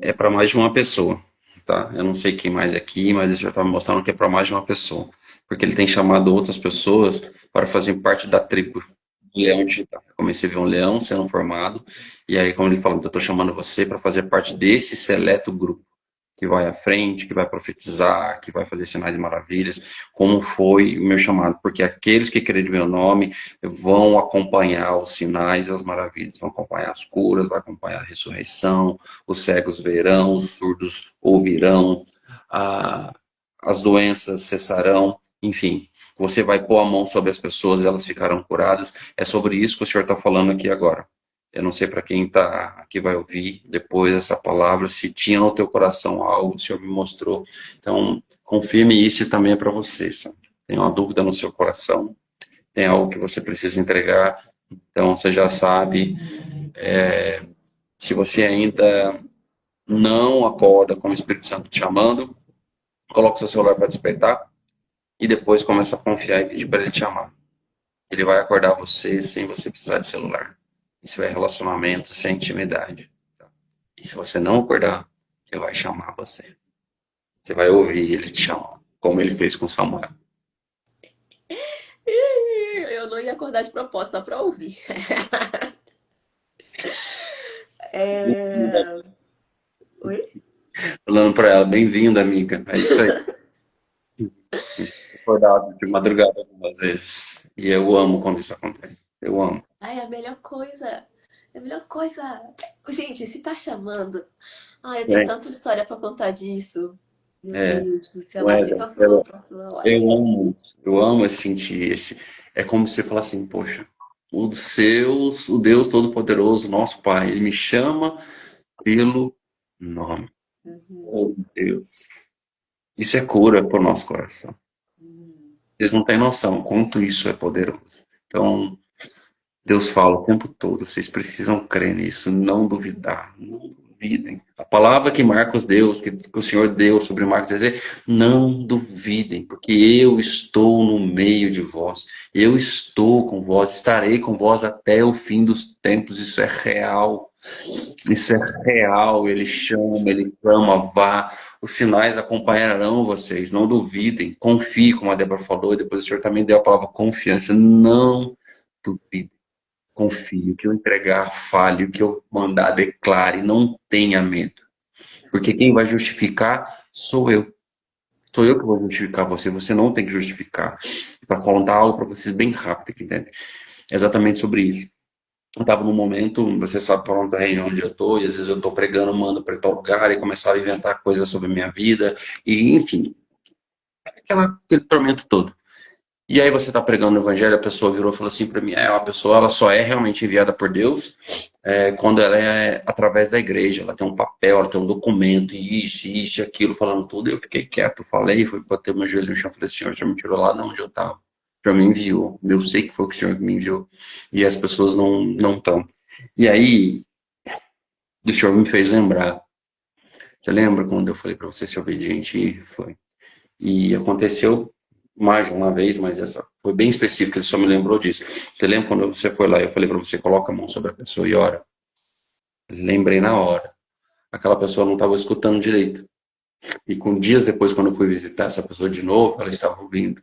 é para mais de uma pessoa, tá? Eu não sei quem mais é aqui, mas ele já está me mostrando que é para mais de uma pessoa. Porque ele tem chamado outras pessoas para fazer parte da tribo do leão digital. Eu comecei a ver um leão sendo formado, e aí, como ele falou, eu estou chamando você para fazer parte desse seleto grupo que vai à frente, que vai profetizar, que vai fazer sinais e maravilhas, como foi o meu chamado, porque aqueles que crerem no meu nome vão acompanhar os sinais e as maravilhas, vão acompanhar as curas, vão acompanhar a ressurreição, os cegos verão, os surdos ouvirão, as doenças cessarão, enfim. Você vai pôr a mão sobre as pessoas, elas ficarão curadas. É sobre isso que o Senhor está falando aqui agora. Eu não sei para quem está aqui vai ouvir depois essa palavra, se tinha no teu coração algo, o Senhor me mostrou. Então, confirme isso e também é para você. Sabe? Tem uma dúvida no seu coração, tem algo que você precisa entregar, então você já sabe. Se você ainda não acorda com o Espírito Santo te chamando, coloca o seu celular para despertar e depois começa a confiar e pedir para ele te chamar. Ele vai acordar você sem você precisar de celular. Isso é relacionamento, isso é intimidade. E se você não acordar, ele vai chamar você. Você vai ouvir ele te chamar, como ele fez com Samuel. Eu não ia acordar de propósito, só pra ouvir. Oi? Falando para ela, bem-vinda, amiga. É isso aí. Acordado de madrugada algumas vezes. E eu amo quando isso acontece. Eu amo. Ai, a melhor coisa. A melhor coisa. Gente, se tá chamando. Ai, eu tenho É, tanta história pra contar disso. Meu é, Deus do céu, não mas é, fica pra uma próxima live. eu amo sentir esse. É como se você falar assim, poxa, o Deus Todo-Poderoso, nosso Pai, ele me chama pelo nome. Uhum, Oh, Deus. Isso é cura para o nosso coração. uhum. Eles não têm noção quanto isso é poderoso. Então, Deus fala o tempo todo, vocês precisam crer nisso, não duvidar, não duvidem. A palavra que Marcos deu, que o Senhor deu sobre Marcos, é dizer, não duvidem, porque eu estou no meio de vós, eu estou com vós, estarei com vós até o fim dos tempos, isso é real, ele chama, ele clama, vá, os sinais acompanharão vocês, não duvidem, confie, como a Débora falou, e depois o Senhor também deu a palavra confiança, não duvidem. Confie, o que eu entregar, fale, o que eu mandar, declare, não tenha medo. Porque quem vai justificar sou eu. Sou eu que vou justificar você, você não tem que justificar. Para contar algo para vocês bem rápido aqui, entende? É exatamente sobre isso. Eu estava num momento, você sabe para onde a região onde eu estou, e às vezes eu estou pregando, mando para tal lugar e começar a inventar coisas sobre a minha vida, e enfim, aquele tormento todo. E aí você está pregando o evangelho, a pessoa virou e falou assim para mim, uma pessoa ela só é realmente enviada por Deus quando ela é através da igreja, ela tem um papel, ela tem um documento, e isso, e aquilo, falando tudo. E eu fiquei quieto, falei, fui bater meu joelho no chão, falei, Senhor, o Senhor me tirou lá de onde eu estava, o Senhor me enviou, eu sei que foi o Senhor que me enviou, e as pessoas não estão. E aí, o Senhor me fez lembrar, você lembra quando eu falei para você ser obediente? E foi. E aconteceu mais de uma vez, mas essa foi bem específica, ele só me lembrou disso. Você lembra quando você foi lá e eu falei para você, coloca a mão sobre a pessoa e ora? Lembrei na hora. Aquela pessoa não estava escutando direito. E com dias depois, quando eu fui visitar essa pessoa de novo, ela estava ouvindo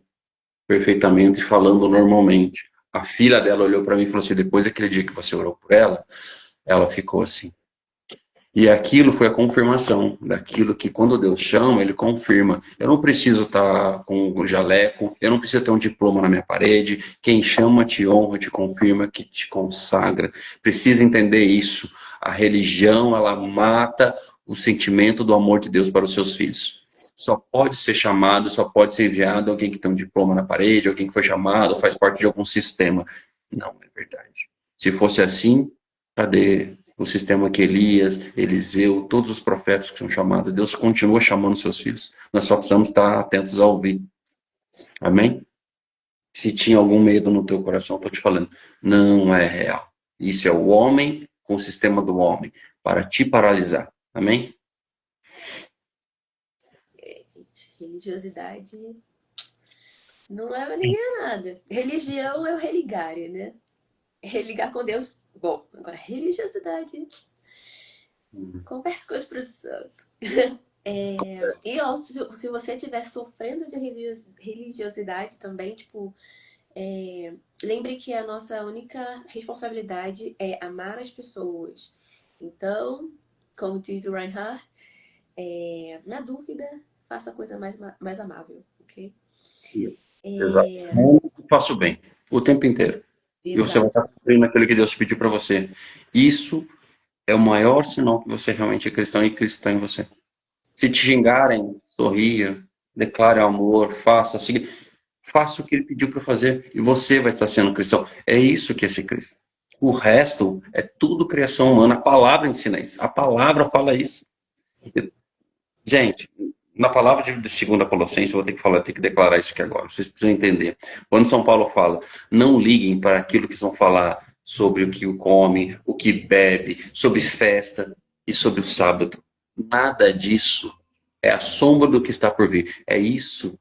perfeitamente e falando normalmente. A filha dela olhou para mim e falou assim, depois daquele dia que você orou por ela, ela ficou assim. E aquilo foi a confirmação daquilo que quando Deus chama, ele confirma. Eu não preciso estar com o jaleco, eu não preciso ter um diploma na minha parede. Quem chama te honra, te confirma, que te consagra. Precisa entender isso. A religião, ela mata o sentimento do amor de Deus para os seus filhos. Só pode ser chamado, só pode ser enviado alguém que tem um diploma na parede, alguém que foi chamado, faz parte de algum sistema. Não é verdade. Se fosse assim, cadê O sistema que Elias, Eliseu, todos os profetas que são chamados, Deus continua chamando seus filhos. Nós só precisamos estar atentos a ouvir. Amém? Se tinha algum medo no teu coração, estou te falando, não é real. Isso é o homem com o sistema do homem, para te paralisar. Amém? Gente, religiosidade não leva ninguém a nada. Religião é o religário, né? Religar com Deus. Bom, agora religiosidade. Converse com o Espírito Santo. E ó, se você estiver sofrendo de religiosidade também, tipo, lembre que a nossa única responsabilidade é amar as pessoas. Então, como diz o Reinhardt, na dúvida, faça a coisa mais amável, ok? Exato. Eu faço bem o tempo inteiro. E você vai estar Exato. cumprindo aquilo que Deus pediu para você. Isso é o maior sinal que você realmente é cristão e Cristo está em você. Se te xingarem, sorria, declare amor, faça o que ele pediu para fazer e você vai estar sendo cristão. É isso que é ser cristão. O resto é tudo criação humana. A palavra ensina isso. A palavra fala isso. Gente, na palavra de 2 Colossenses, eu vou ter que falar, ter que declarar isso aqui agora. Vocês precisam entender. Quando São Paulo fala, não liguem para aquilo que vão falar sobre o que come, o que bebe, sobre festa e sobre o sábado. Nada disso é a sombra do que está por vir. É isso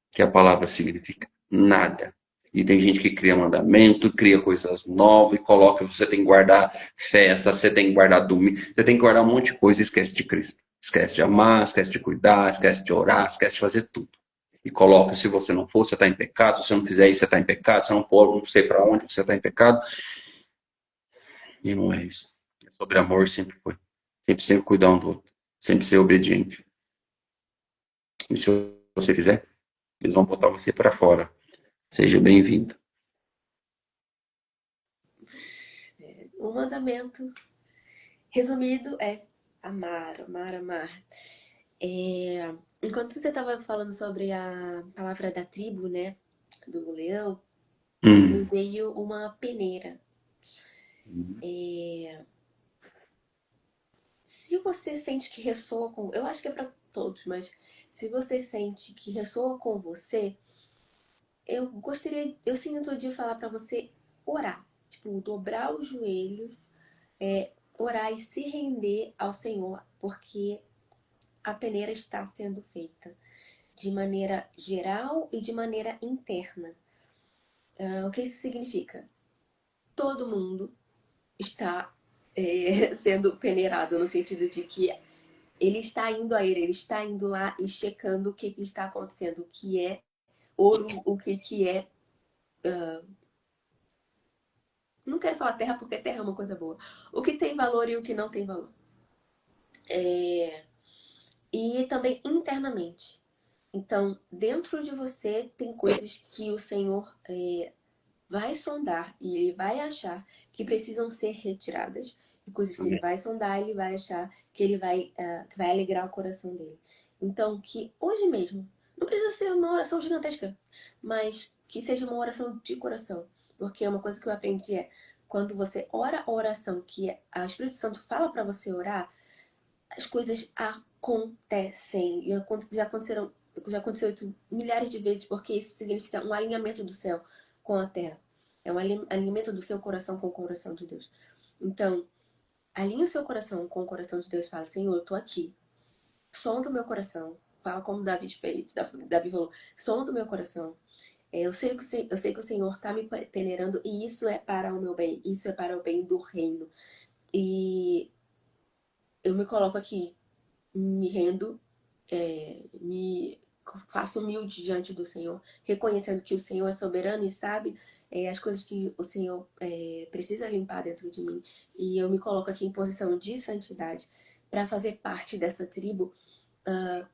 que a palavra significa. Nada. E tem gente que cria mandamento, cria coisas novas e coloca que você tem que guardar festa, você tem que guardar domingo, você tem que guardar um monte de coisa e esquece de Cristo. Esquece de amar, esquece de cuidar, esquece de orar, esquece de fazer tudo. E coloca, se você não for, você está em pecado, se você não fizer isso, você está em pecado, se não for, não sei para onde, você está em pecado. E não é isso. É sobre amor, sempre foi. Sempre cuidar um do outro. Sempre ser obediente. E se você fizer, eles vão botar você para fora. Seja bem-vindo. O mandamento resumido é amar, amar, amar. Enquanto você estava falando sobre a palavra da tribo, né, do leão, me veio uma peneira. Se você sente que ressoa com... Eu acho que é para todos, mas se você sente que ressoa com você, eu sinto de falar para você orar. Tipo, dobrar os joelhos, orar e se render ao Senhor, porque a peneira está sendo feita de maneira geral e de maneira interna. O que isso significa? Todo mundo está sendo peneirado, no sentido de que ele está indo a ele está indo lá e checando o que está acontecendo, o que é ouro, o que é... Não quero falar terra porque terra é uma coisa boa. O que tem valor e o que não tem valor. E também internamente. Então, dentro de você tem coisas que o Senhor vai sondar e ele vai achar que precisam ser retiradas. E coisas que ele vai sondar e ele vai achar que vai alegrar o coração dele. Então, que hoje mesmo, não precisa ser uma oração gigantesca, mas que seja uma oração de coração. Porque uma coisa que eu aprendi é, quando você ora a oração que o Espírito Santo fala para você orar, as coisas acontecem. E já aconteceu isso milhares de vezes, porque isso significa um alinhamento do céu com a terra. É um alinhamento do seu coração com o coração de Deus. Então, alinhe o seu coração com o coração de Deus e fala, Senhor, eu tô aqui. Sonda o meu coração. Fala como Davi fez. Davi falou, sonda o meu coração. Eu sei que o Senhor está me peneirando e isso é para o meu bem. Isso é para o bem do reino. E eu me coloco aqui, me rendo, me faço humilde diante do Senhor, reconhecendo que o Senhor é soberano e sabe as coisas que o Senhor precisa limpar dentro de mim. E eu me coloco aqui em posição de santidade para fazer parte dessa tribo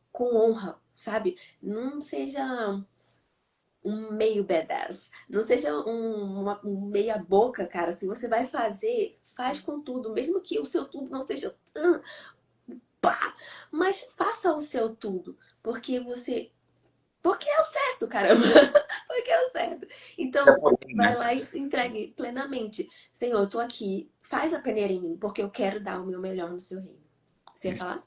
com honra, sabe? Não seja um meio badass, não seja um meia boca, cara. Se você vai fazer, faz com tudo, mesmo que o seu tudo não seja pá, mas faça o seu tudo, porque é o certo, caramba. Porque é o certo. Então, vai lá e se entregue plenamente. Senhor, eu tô aqui, faz a peneira em mim, porque eu quero dar o meu melhor no seu reino. Você ia falar?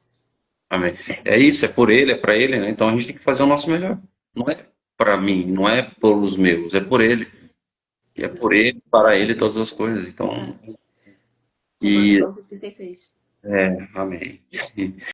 Amém. É isso, é por ele, é para ele, né? Então a gente tem que fazer o nosso melhor. Não é para mim, não é pelos meus, é por ele. E é por ele, para ele todas as coisas. Então, Exato. e Romanos 11:36. amém.